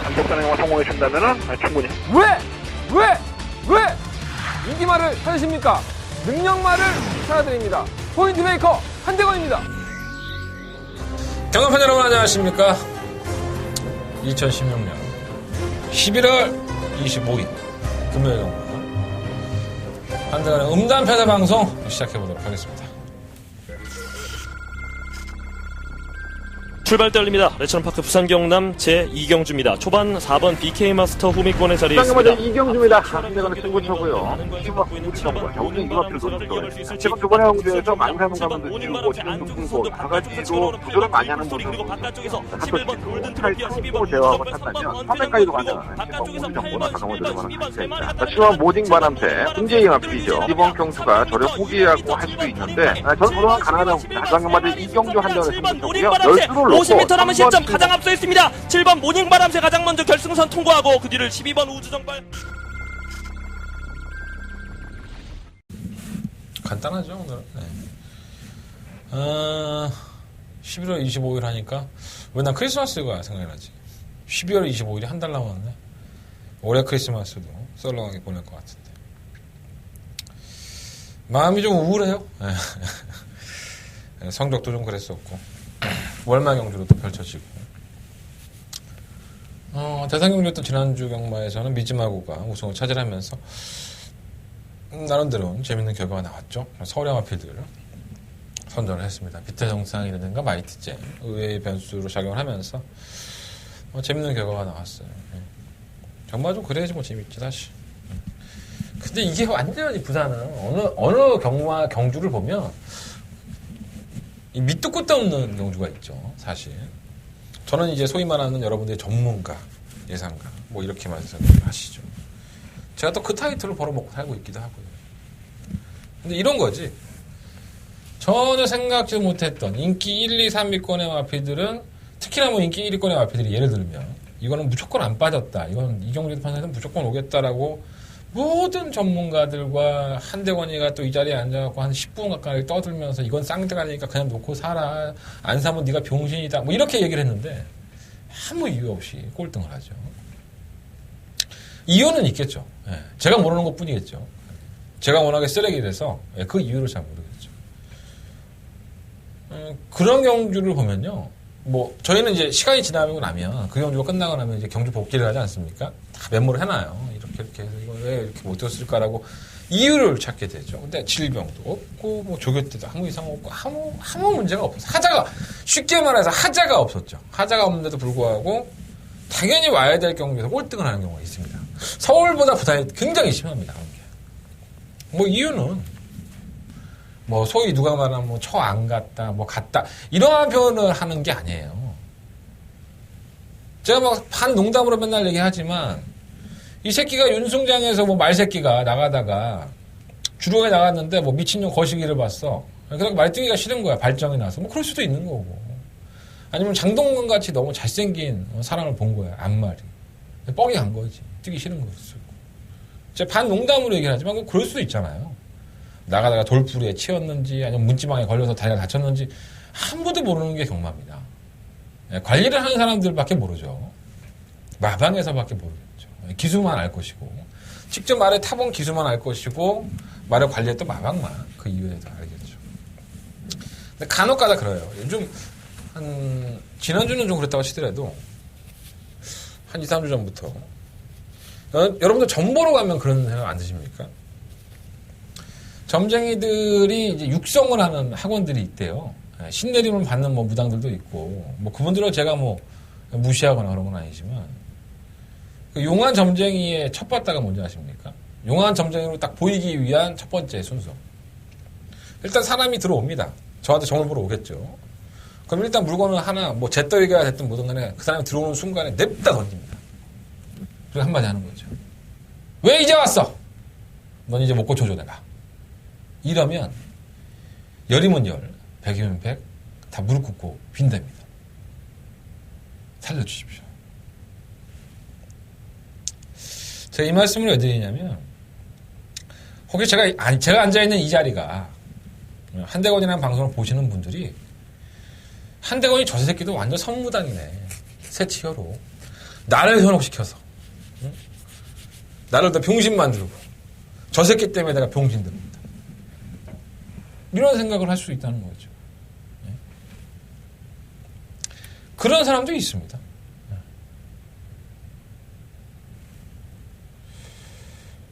단독 단행만 성공해 준다면은 충분히. 왜 인기말을 찾으십니까? 능력말을 찾아드립니다. 포인트 메이커 한대건입니다. 경험판 여러분 안녕하십니까? 2016년 11월 25일 금요일 정도 한대건의 음담패사 방송 시작해보도록 하겠습니다. 출발대 열립니다. 레처럼파크 부산 경남 제2경주입니다. 초반 4번 BK 마스터 후미권에 자리해 있습니다. 이경주입니다. 한대건의 승부처고요. 지금 무치성과 경기 이마필 선수죠. 지금 두 번의 홍대에서 망사는 가면도 지우고 지금 승부 가가지고 부조를 많이 하는 그리고 바깥쪽에서 선수 11번 골든 트로피와 12번 고 대화하고 탔다면 300까지도 가져가요. 바깥쪽에서 정보나 8번 가까워지는 12번 건 12번 할수 있다. 시원 모딩 바람새 승재의 앞이죠. 이번 경수가 저를 포기하고 할 수도 있는데 저는 그동안 가난하다고 나중에 이경주 한대건의 승부처고요. 열수를 50m 남은 시점 가장 앞서 있습니다. 7번 모닝바람새 가장 먼저 결승선 통과하고 그 뒤를 12번 우주정발. 간단하죠 오늘은. 네. 11월 25일 하니까 왜 난 크리스마스가 생각이 나지. 12월 25일이 한 달 남았네. 올해 크리스마스도 썰렁하게 보낼 것 같은데 마음이 좀 우울해요. 네. 성적도 좀 그랬었고 월마 경주로 또 펼쳐지고 대상 경주 또 지난주 경마에서는 미즈마구가 우승을 차지하면서 나름대로 재밌는 결과가 나왔죠. 서울야마 필드를 선전을 했습니다. 비태 정상이라든가 마이티제 의외의 변수로 작용을 하면서 재밌는 결과가 나왔어요. 정말 좀 그래야지 뭐 재밌지 사실. 근데 이게 완전히 부산은 어느 경주를 보면 이 밑도 끝도 없는 경주가 있죠, 사실. 저는 이제 소위 말하는 여러분들의 전문가, 예상가, 뭐 이렇게 말씀하시죠. 제가 또 그 타이틀을 벌어먹고 살고 있기도 하고요. 근데 이런 거지. 전혀 생각지 못했던 인기 1, 2, 3위권의 마피들은 특히나 뭐 인기 1위권의 마피들이 예를 들면 이거는 무조건 안 빠졌다. 이건 이경주 판사는 무조건 오겠다라고 모든 전문가들과 한대건이가 또 이 자리에 앉아갖고 한 10분 가까이 떠들면서 이건 쌍대가니까 그냥 놓고 살아. 안 사면 네가 병신이다. 뭐 이렇게 얘기를 했는데 아무 이유 없이 꼴등을 하죠. 이유는 있겠죠. 제가 모르는 것 뿐이겠죠. 제가 워낙에 쓰레기라서 그 이유를 잘 모르겠죠. 그런 경주를 보면요. 뭐 저희는 이제 시간이 지나고 나면 그 경주가 끝나고 나면 이제 경주 복귀를 하지 않습니까? 다 메모를 해놔요. 이렇게 해서 이거 왜 이렇게 못 뛰었을까라고 이유를 찾게 되죠. 근데 질병도 없고 뭐 조교 때도 아무 이상 없고 아무 문제가 없었어. 하자가 쉽게 말해서 하자가 없었죠. 하자가 없는데도 불구하고 당연히 와야 될 경주에서 꼴등을 하는 경우가 있습니다. 서울보다 부산이 굉장히 심합니다. 뭐 이유는 뭐 소위 누가 말하면 뭐 처 안 갔다 뭐 갔다 이러한 표현을 하는 게 아니에요. 제가 막 반 농담으로 맨날 얘기하지만 이 새끼가 윤승장에서 뭐 말새끼가 나가다가 주로에 나갔는데 뭐 미친년 거시기를 봤어. 그러니까 말뛰기가 싫은 거야. 발정이 나서. 뭐 그럴 수도 있는 거고. 아니면 장동건 같이 너무 잘생긴 사람을 본 거야. 앞말이. 뻑이 간 거지. 뛰기 싫은 거였어. 제가 반 농담으로 얘기를 하지만 그럴 수도 있잖아요. 나가다가 돌부리에 치였는지 아니면 문지방에 걸려서 다리가 다쳤는지 아무도 모르는 게 경마입니다. 관리를 하는 사람들밖에 모르죠. 마방에서밖에 모르겠죠. 기수만 알 것이고 직접 말에 타본 기수만 알 것이고 말을 관리했던 마방만 그 이유에도 알겠죠. 근데 간혹가다 그래요. 요즘 지난주는 좀 그랬다고 치더라도 한 2, 3주 전부터 여러분들 점 보러 가면 그런 생각 안 드십니까? 점쟁이들이 이제 육성을 하는 학원들이 있대요. 신내림을 받는 뭐 무당들도 있고 뭐 그분들을 제가 뭐 무시하거나 그런 건 아니지만 그 용한 점쟁이의 첫 바다가 뭔지 아십니까? 용한 점쟁이로 딱 보이기 위한 첫 번째 순서. 일단 사람이 들어옵니다. 저한테 점을 보러 오겠죠. 그럼 일단 물건을 하나 뭐 잿더위가 됐든 뭐든 간에 그 사람이 들어오는 순간에 냅다 던집니다. 그리고 한마디 하는 거죠. 왜 이제 왔어? 넌 이제 못 고쳐줘 내가. 이러면 열이면 열, 백이면 백, 다 무릎 꿇고 빈답니다. 살려주십시오. 제가 이 말씀을 왜 드리냐면 혹시 제가 앉아있는 이 자리가 한대건이라는 방송을 보시는 분들이 한대건이 저 새끼도 완전 선무당이네. 새 치어로. 나를 현혹시켜서 응? 나를 더 병신 만들고 저 새끼 때문에 내가 병신 됩니다. 이런 생각을 할 수 있다는 거죠. 네. 그런 사람도 있습니다. 네.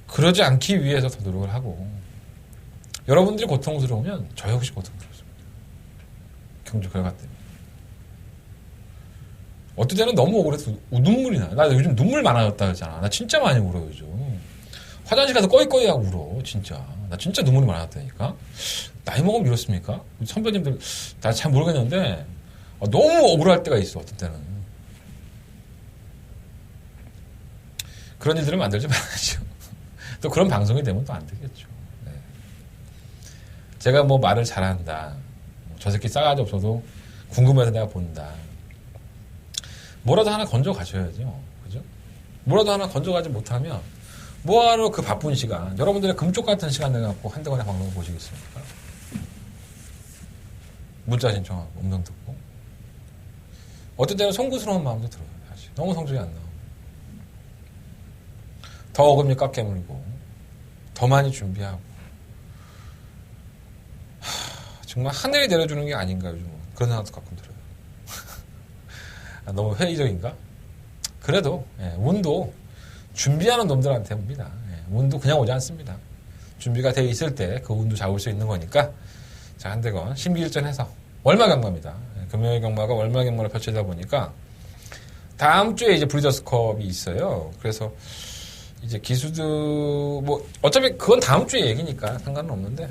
그러지 않기 위해서 더 노력을 하고 여러분들이 고통스러우면 저 역시 고통스럽습니다. 경제 결과 때문에. 어떨 때는 너무 억울해서 눈물이 나요. 나 요즘 눈물 많아졌다 그러잖아. 나 진짜 많이 울어요, 요즘. 화장실 가서 꺼이꺼이 하고 울어, 진짜. 나 진짜 눈물이 많아졌다니까. 나이 먹으면 이렇습니까? 선배님들, 나 잘 모르겠는데, 너무 억울할 때가 있어, 어떤 때는. 그런 일들을 만들지 말아야죠. 또 그런 방송이 되면 또 안 되겠죠. 네. 제가 뭐 말을 잘한다. 저 새끼 싸가지 없어도 궁금해서 내가 본다. 뭐라도 하나 건져 가셔야죠. 그죠? 뭐라도 하나 건져 가지 못하면 뭐하러 그 바쁜 시간, 여러분들의 금쪽 같은 시간 내갖고 한동안에 방송을 보시겠습니까? 문자 신청하고 음성 듣고 어떨 때는 송구스러운 마음도 들어요. 사실 너무 성적이 안 나오고 더 어금니 깎게 물고 더 많이 준비하고 정말 하늘이 내려주는 게 아닌가 요즘은 그런 생각도 가끔 들어요. 너무 회의적인가? 그래도 운도 준비하는 놈들한테 옵니다. 운도 그냥 오지 않습니다. 준비가 되어 있을 때 그 운도 잡을 수 있는 거니까 자, 한대건 신비일전해서 월마경마입니다. 금요일 경마가 월마경마를 펼치다 보니까 다음 주에 이제 브리더스컵이 있어요. 그래서 이제 기수들 뭐 어차피 그건 다음 주에 얘기니까 상관은 없는데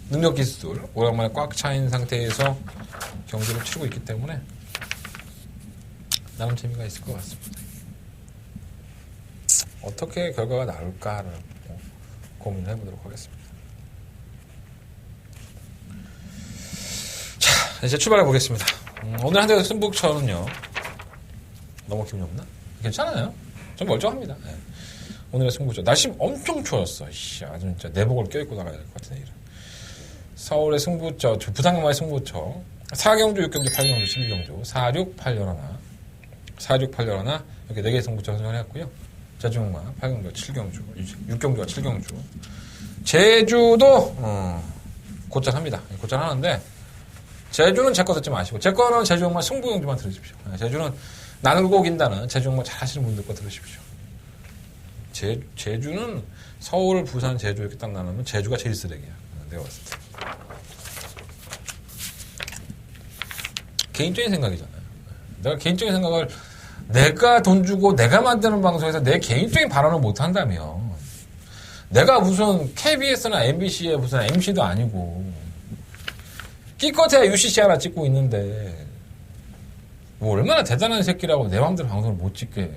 능력 기수들 오랜만에 꽉 차인 상태에서 경기를 치르고 있기 때문에 나름 재미가 있을 것 같습니다. 어떻게 결과가 나올까를 고민을 해보도록 하겠습니다. 자, 이제 출발해 보겠습니다. 오늘 한대 승부처는요. 너무 기분이 없나? 괜찮아요. 좀 멀쩡합니다. 네. 오늘의 승부처. 날씨 엄청 추웠어. 아주 진짜 내복을 껴입고 나가야 될 것 같은 일은. 서울의 승부처, 부산강마의 승부처. 4경주, 6경주, 8경주, 12경주. 4, 6, 8, 11. 4, 6, 8, 11. 이렇게 4개의 승부처 선정했고요. 제주강마, 8경주, 7경주, 6경주와 7경주. 제주도, 곧잘 합니다. 곧잘 하는데, 제주는 제 거 듣지 마시고, 제 거는 제주강마 승부경주만 들으십시오. 제주는 나는 꼭 인다는 제주강마 잘 하시는 분들 거 들으십시오. 제주는 서울, 부산, 제주 이렇게 딱 나누면 제주가 제일 쓰레기야. 내가 봤을 때. 개인적인 생각이잖아요. 내가 개인적인 생각을 내가 돈 주고 내가 만드는 방송에서 내 개인적인 발언을 못 한다면 내가 무슨 KBS나 MBC의 무슨 MC도 아니고 끼껏해야 UCC 하나 찍고 있는데 뭐 얼마나 대단한 새끼라고 내 마음대로 방송을 못 찍게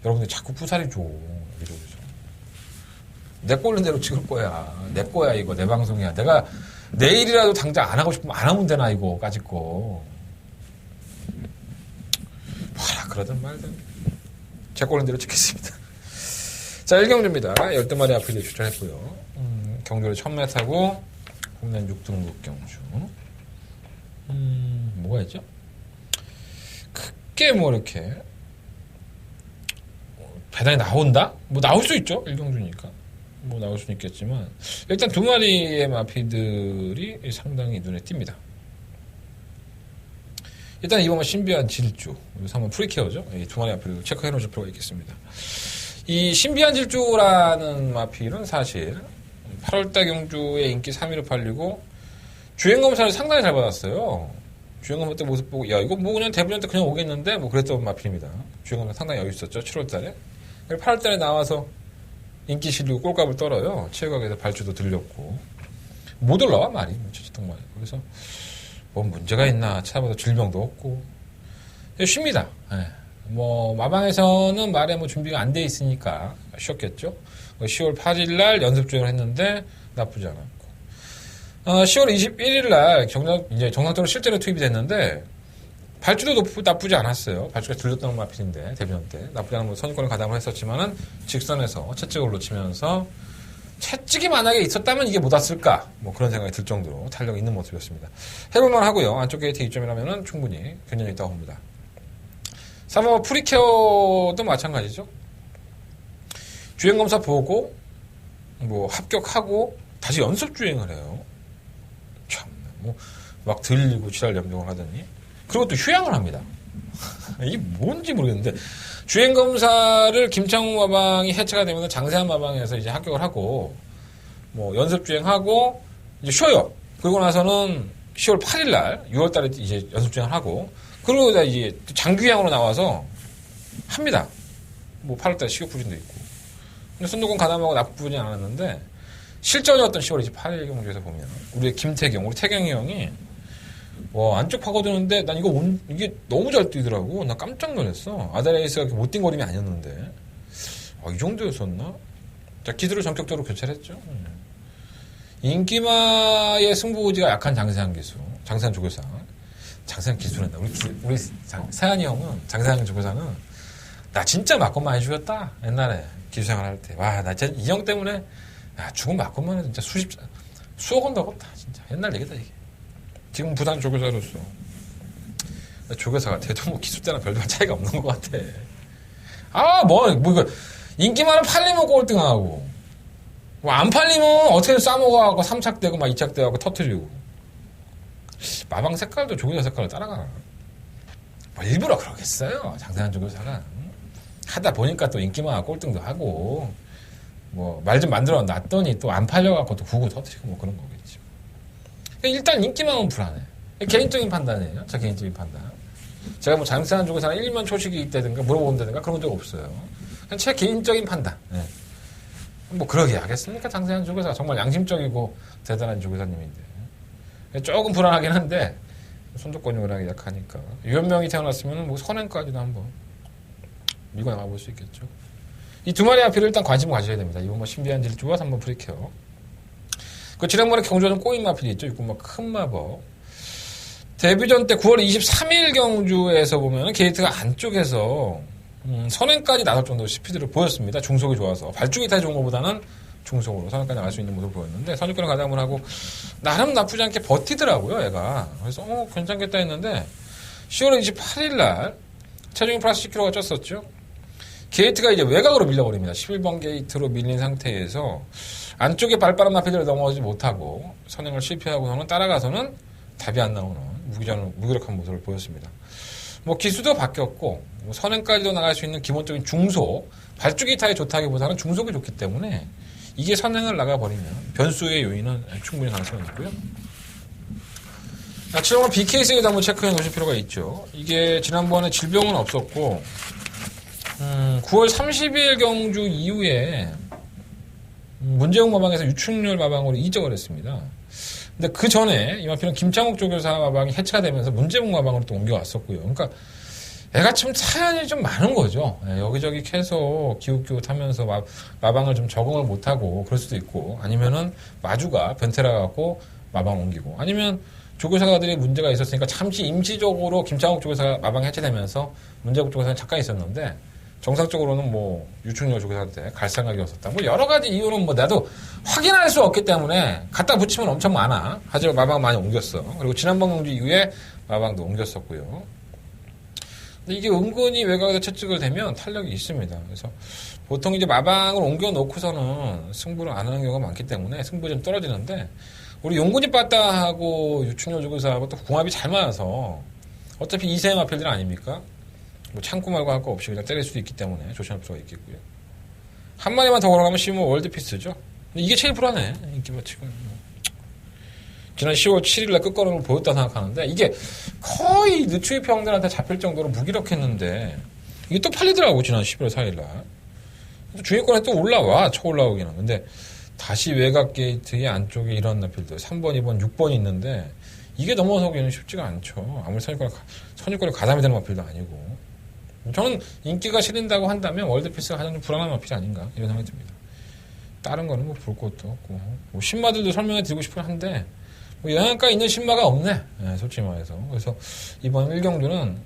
여러분들 자꾸 부사리 줘. 이러고서 내 꼴린 대로 찍을 거야. 내 거야 이거 내 방송이야. 내가 내일이라도 당장 안 하고 싶으면 안 하면 되나 이거 까짓 거. 뭐라 그러든 말든 제 꼴린 대로 찍겠습니다. 자 1경주입니다. 12마리 앞에 출전했고요. 경주를 1000m 타고 국내 6등급 경주. 뭐가 있죠? 크게 뭐 이렇게 배당이 나온다? 뭐 나올 수 있죠. 1경주니까. 뭐 나올 수는 있겠지만 일단 2마리의 마피들이 상당히 눈에 띕니다. 일단 이번은 신비한 질주, 그래서 한번 프리케어죠. 이 2마리 마피를 체크해 놓으실 필요가 있겠습니다. 이 신비한 질주라는 마필은 사실 8월달 경주에 인기 3위로 팔리고 주행검사를 상당히 잘 받았어요. 주행검사 때 모습 보고 야 이거 뭐 그냥 대부년 때 그냥 오겠는데 뭐 그랬던 마필입니다. 주행검사 상당히 여유 있었죠. 7월달에 8월달에 나와서 인기 실리고 꼴값을 떨어요. 체육학에서 발주도 들렸고 못 올라와 말이 정말. 그래서 뭐 문제가 있나 찾아봐도 질병도 없고 쉽니다. 네. 뭐 마방에서는 말에 뭐 준비가 안 돼 있으니까 쉬었겠죠. 10월 8일 날 연습 주행을 했는데 나쁘지 않았고 10월 21일 날 이제 정상적으로 실제로 투입이 됐는데 발주도 나쁘지 않았어요. 발주가 들렸던 마필인데 데뷔전 때 나쁘지 않은 선수권을 가담을 했었지만은 직선에서 채찍을 놓치면서 채찍이 만약에 있었다면 이게 못 왔을까 뭐 그런 생각이 들 정도로 탄력 있는 모습이었습니다. 해볼만 하고요. 안쪽 게이트 2점이라면은 충분히 굉장히 있다고 봅니다. 3번 프리케어도 마찬가지죠. 주행검사 보고 뭐 합격하고 다시 연습 주행을 해요. 참, 뭐 막 들리고 지랄 염정을 하더니 그리고 또 휴양을 합니다. 이게 뭔지 모르겠는데 주행검사를 김창욱 마방이 해체가 되면 장세한 마방에서 이제 합격을 하고 뭐 연습 주행하고 이제 쉬어요. 그러고 나서는 10월 8일 날 6월 달에 이제 연습 주행을 하고 그러고 이제 장규양으로 나와서 합니다. 뭐 8월 달에 식욕부진도 있고. 근데 손도건 가담하고 나쁘진 않았는데 실전이었던 10월 28일 경주에서 보면 우리 김태경, 우리 태경이 형이 와 안쪽 파고드는데 난 이게 너무 잘 뛰더라고. 나 깜짝 놀랐어. 아다레이스가 못 뛴 거림이 아니었는데 이 정도였었나? 자 기술을 전격적으로 교체했죠. 인기마의 승부지가 약한 장세한 기수, 장세한 조교사. 장세한 기수란다. 우리 세한이 형은 장세한 조교사는 나 진짜 맞건 많이 죽였다. 옛날에 기수생활 할 때. 와 나 진짜 이 형 때문에 죽은 맞건만 해도 진짜 수억 원 더 걷다. 진짜 옛날 얘기다 이게. 지금 부산 조교사로서 조교사가 돼도 뭐 기술 때랑 별반 차이가 없는 것 같아. 이거 인기 많은 팔리면 꼴등하고 뭐 안 팔리면 어떻게 싸먹어가고 3착되고 막 2착되고 터트리고 마방 색깔도 조교사 색깔을 따라가. 뭐 일부러 그러겠어요. 장세한 조교사가 하다 보니까 또 인기 많아 꼴등도 하고 뭐 말 좀 만들어 놨더니 또 안 팔려갖고 또 구구 터트리고 뭐 그런 거겠지. 일단 인기만은 불안해. 개인적인 판단이에요. 저 개인적인 판단. 제가 뭐 장세한 조교사는 1년 초식이 있다든가 물어본다든가 그런 적 없어요. 그냥 제 개인적인 판단. 네. 뭐 그러게 하겠습니까? 장세한 조교사가 정말 양심적이고 대단한 조교사님인데 조금 불안하긴 한데 손도권이 워낙에 약하니까 유연명이 태어났으면 뭐 선행까지도 한번 밀고 나가볼 수 있겠죠. 이 두 마리 앞에를 일단 관심 가져야 됩니다. 이번 뭐 신비한 질주와 3번 프리케어. 그 지난번에 경주는 꼬인 마필이 있죠. 6번 큰 마법. 데뷔전 때 9월 23일 경주에서 보면 게이트가 안쪽에서 선행까지 나설 정도 스피드를 보였습니다. 중속이 좋아서. 발주기 타이 좋은 것보다는 중속으로 선행까지 나갈 수 있는 모습을 보였는데 선입견을 가담을 하고 나름 나쁘지 않게 버티더라고요. 얘가. 그래서 괜찮겠다 했는데 10월 28일 날 체중이 플러스 10kg가 쪘었죠. 게이트가 이제 외곽으로 밀려버립니다. 11번 게이트로 밀린 상태에서 안쪽에 발바람 나피들을 넘어가지 못하고 선행을 실패하고서는 따라가서는 답이 안 나오는 무기력한 모습을 보였습니다. 뭐 기수도 바뀌었고 뭐 선행까지도 나갈 수 있는 기본적인 중속 발주기 타이 좋다기보다는 중속이 좋기 때문에 이게 선행을 나가버리면 변수의 요인은 충분히 가능성이 있고요. 7번은 BKS에도 한번 체크해 놓으실 필요가 있죠. 이게 지난번에 질병은 없었고 9월 30일 경주 이후에 문재웅 마방에서 유충렬 마방으로 이적을 했습니다. 근데 그 전에 이마필은 김창욱 조교사 마방이 해체가 되면서 문재웅 마방으로 또 옮겨왔었고요. 그러니까 애가 참 사연이 좀 많은 거죠. 여기저기 계속 기웃기웃하면서 마방을 좀 적응을 못하고 그럴 수도 있고 아니면은 마주가 변태라 갖고 마방 옮기고 아니면 조교사들이 문제가 있었으니까 잠시 임시적으로 김창욱 조교사가 마방 해체되면서 문재욱 조교사는 잠깐 있었는데 정상적으로는 뭐 유충렬 조교사한테 갈 생각이 없었다. 뭐 여러 가지 이유는 뭐 나도 확인할 수 없기 때문에 갖다 붙이면 엄청 많아. 하지만 마방 많이 옮겼어. 그리고 지난번 경주 이후에 마방도 옮겼었고요. 근데 이게 은근히 외곽에서 채찍을 대면 탄력이 있습니다. 그래서 보통 이제 마방을 옮겨 놓고서는 승부를 안 하는 경우가 많기 때문에 승부가 좀 떨어지는데 우리 용군이 빠따하고 유충렬 조교사하고 또 궁합이 잘 맞아서 어차피 이세의 마필들 아닙니까? 뭐 참고 말고 할 거 없이 그냥 때릴 수도 있기 때문에 조심할 필요가 있겠고요. 한 마리만 더 걸어가면 시모 월드피스죠. 근데 이게 제일 불안해. 인기마 치고. 지난 10월 7일날 끝걸음을 보였다 생각하는데 이게 거의 늦추입 형들한테 잡힐 정도로 무기력했는데 이게 또 팔리더라고. 지난 11월 4일날. 중위권에 또 올라와. 쳐 올라오기는. 근데 다시 외곽 게이트의 안쪽에 이런 나필들 3번, 2번, 6번이 있는데 이게 넘어서기는 쉽지가 않죠. 아무리 선입권에 가담이 되는 마필도 아니고. 저는 인기가 실린다고 한다면 월드피스가 가장 좀 불안한 마필이 아닌가 이런 생각이 듭니다. 다른 거는 뭐 볼 것도 없고 뭐 신마들도 설명해 드리고 싶긴 한데 뭐 영양가 있는 신마가 없네. 네, 솔직히 말해서. 그래서 이번 1경주는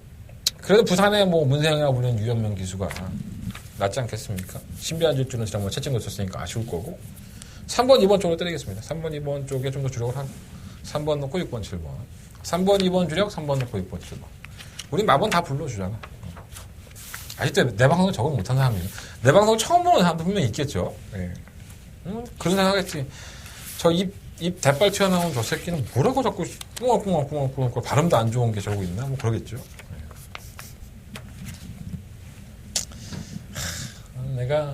그래도 부산의 뭐 문세영이라고 불리는 유연명 기수가 낫지 않겠습니까? 신비한 질주는 지난번에 채찍 놓쳤으니까 아쉬울 거고 3번, 2번 쪽으로 때리겠습니다. 3번, 2번 쪽에 좀 더 주력을 하고 3번 넣고 6번, 7번 3번, 2번 주력, 3번 넣고 6번, 7번 우린 마번 다 불러주잖아. 아직도 내 방송에 적응 못한 사람이 내 방송 처음 보는 사람도 분명히 있겠죠. 예. 그런 생각하겠지. 저 입 대빨 튀어나온 저 새끼는 뭐라고 자꾸 뿡얼뿡얼 발음도 안 좋은 게 저러고 있나? 뭐 그러겠죠. 예.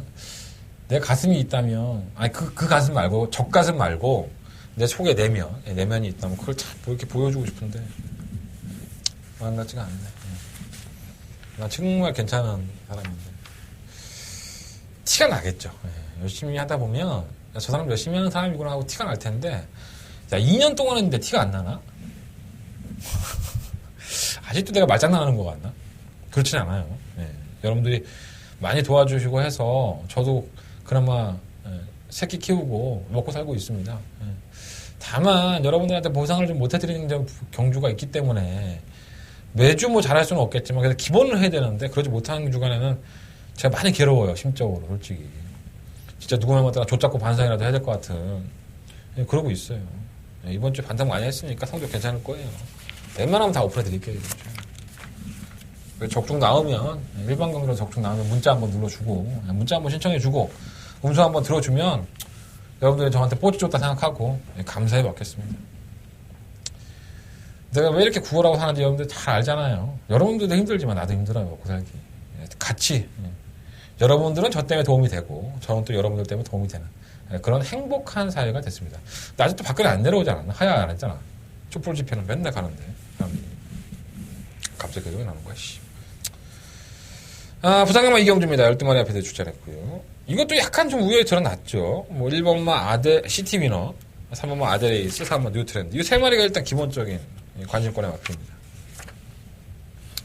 내 가슴이 있다면, 아니, 그 가슴 말고, 적가슴 말고, 내 속에 내면이 있다면, 그걸 참 이렇게 보여주고 싶은데, 마음 같지가 않네. 난 정말 괜찮은 사람인데. 티가 나겠죠. 예. 열심히 하다 보면, 저 사람 열심히 하는 사람이구나 하고 티가 날 텐데, 야, 2년 동안 했는데 티가 안 나나? 아직도 내가 말장난하는 것 같나? 그렇진 않아요. 예. 여러분들이 많이 도와주시고 해서, 저도 그나마 새끼 키우고 먹고 살고 있습니다. 예. 다만 여러분들한테 보상을 좀 못해드리는 경주가 있기 때문에 매주 뭐 잘할 수는 없겠지만 그래서 기본을 해야 되는데 그러지 못하는 주간에는 제가 많이 괴로워요. 심적으로 솔직히. 진짜 누구만마다 좆잡고 반성이라도 해야 될 것 같은. 예, 그러고 있어요. 예, 이번 주에 반성 많이 했으니까 성적 괜찮을 거예요. 웬만하면 다 오픈해드릴게요. 적중 나오면 일반 경기로 적중 나오면 문자 한번 눌러주고 문자 한번 신청해주고 음성 한번 들어주면 여러분들이 저한테 뽀지 줬다 생각하고 감사해 받겠습니다. 내가 왜 이렇게 구걸하고 사는지 여러분들 잘 알잖아요. 여러분들도 힘들지만 나도 힘들어요. 먹고 살기. 같이 여러분들은 저 때문에 도움이 되고 저는 또 여러분들 때문에 도움이 되는 그런 행복한 사회가 됐습니다. 나 아직도 밖에 안 내려오지 않았나? 하야 안 했잖아. 촛불 집회는 맨날 가는데 갑자기 그 얘기 나오는 거야. 씨. 부상경마 이경주입니다. 12마리 앞에서 출전했고요. 이것도 약간 좀 우열이 드러났죠. 뭐 1번마 아델 시티 위너, 3번마 아델레이스, 4번마 뉴트렌드. 이 세 마리가 일단 기본적인 관심권에 맡깁니다.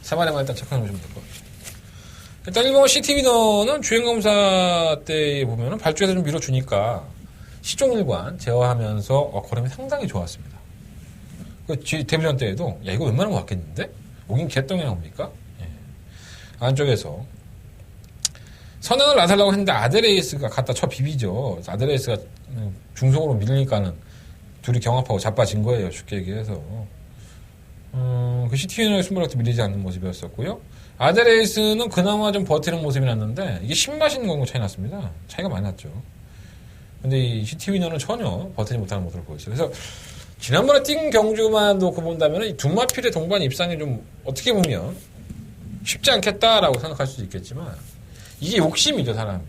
세 마리만 일단 체크해 놓으시면 될 것 같아요. 일단 1번 시티 위너는 주행검사 때 보면은 발주해서 좀 밀어주니까 시종일관 제어하면서 걸음이 상당히 좋았습니다. 데뷔전 때에도 야 이거 웬만하면 왔겠는데? 오긴 개똥이나 옵니까? 예. 안쪽에서 선행을 나서려고 했는데 아델레이스가 갖다 쳐 비비죠. 아델레이스가 중속으로 밀리니까는 둘이 경합하고 자빠진 거예요. 쉽게 얘기해서. 그 시티위너의 숨바닥도 밀리지 않는 모습이었었고요. 아델레이스는 그나마 좀 버티는 모습이 났는데 이게 신맛인 건고 차이 났습니다. 차이가 많이 났죠. 근데 이 시티위너는 전혀 버티지 못하는 모습을 보였어요. 그래서 지난번에 뛴 경주만 놓고 본다면 이 두마필의 동반 입상이 좀 어떻게 보면 쉽지 않겠다라고 생각할 수도 있겠지만 이게 욕심이죠, 사람이.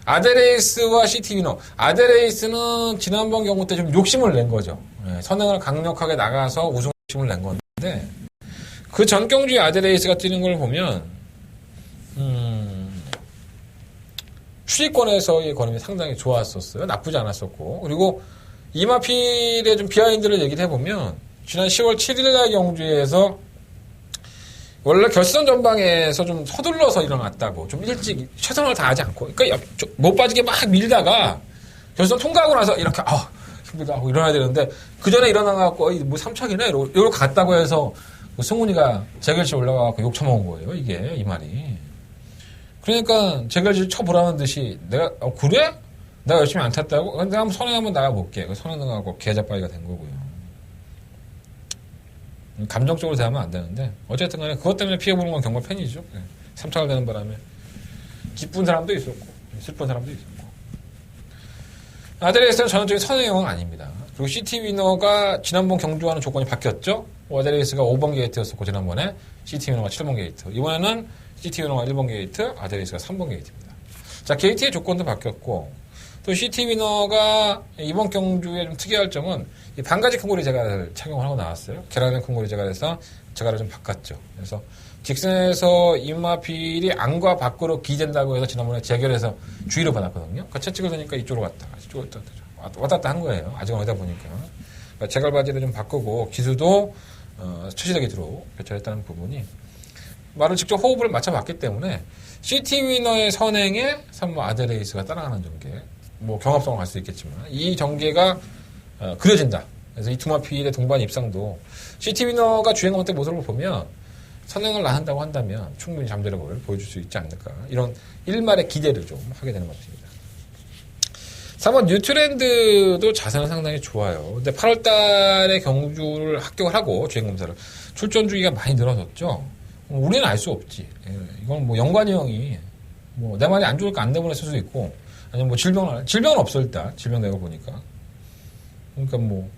아델레이스와 시티위너. 아델레이스는 지난번 경우 때 좀 욕심을 낸 거죠. 선행을 강력하게 나가서 우승 욕심을 낸 건데 그 전 경주에 아델레이스가 뛰는 걸 보면 추리권에서의 걸음이 상당히 좋았었어요. 나쁘지 않았었고. 그리고 이마필의 좀 비하인드를 얘기를 해보면 지난 10월 7일날 경주에서 원래 결선 전방에서 좀 서둘러서 일어났다고 좀 일찍 최선을 다하지 않고 그러니까 못 빠지게 막 밀다가 결선 통과하고 나서 이렇게 힘들다 하고 일어나야 되는데 그 전에 일어나갖고 뭐 3착이네 이러고 갔다고 해서 승훈이가 재결실 올라가갖고 욕 처먹은 거예요. 이게 이 말이. 그러니까 재결실 쳐보라는 듯이 내가 그래? 내가 열심히 안 탔다고? 근데 한번 선행 한번 나가볼게. 선행 나가고 개자빠이가 된 거고요. 감정적으로 대하면 안 되는데 어쨌든 간에 그것 때문에 피해보는 건 경마 팬이죠. 3착을 되는 바람에 기쁜 사람도 있었고 슬픈 사람도 있었고 아델레이스는 전형적인 선행형은 아닙니다. 그리고 시티위너가 지난번 경주와는 조건이 바뀌었죠. 아델레이스가 5번 게이트였었고 지난번에 시티위너가 7번 게이트 이번에는 시티위너가 1번 게이트 아델레이스가 3번 게이트입니다. 자 게이트의 조건도 바뀌었고 또 시티위너가 이번 경주에 좀 특이할 점은 이 반가지 큰고리 제갈을 착용을 하고 나왔어요. 계란의 큰고리 제갈에서 제갈을 좀 바꿨죠. 그래서 직선에서 이마필이 안과 밖으로 기댄다고 해서 지난번에 재결해서 주의를 받았거든요. 그러니까 채찍을 대니까 이쪽으로 갔다 이쪽으로 왔다 갔다 한 거예요. 아직은 어디다 보니까. 그러니까 제갈 바지를 좀 바꾸고 기수도 최시대기로 교체했다는 부분이 말을 직접 호흡을 맞춰봤기 때문에 시티위너의 선행에 3번 아델레이스가 따라가는 전개 뭐 경합성을 갈 수 있겠지만 이 전개가 그려진다. 그래서 이 두마필의 동반 입상도 시티위너가 주행검 때 모습을 보면 선행을 나한다고 한다면 충분히 잠재력을 보여줄 수 있지 않을까 이런 일말의 기대를 좀 하게 되는 것 같습니다. 3번 뉴트랜드도 자세는 상당히 좋아요. 근데 8월 달에 경주를 합격을 하고 주행검사를 출전 주기가 많이 늘어졌죠. 우리는 알 수 없지. 예, 이건 뭐 연관이 형이 뭐 내 말이 안 좋을까 안 내보냈을 수도 있고 아니면 뭐 질병은 없어 일단 질병 내가 보니까. 그러니까 뭐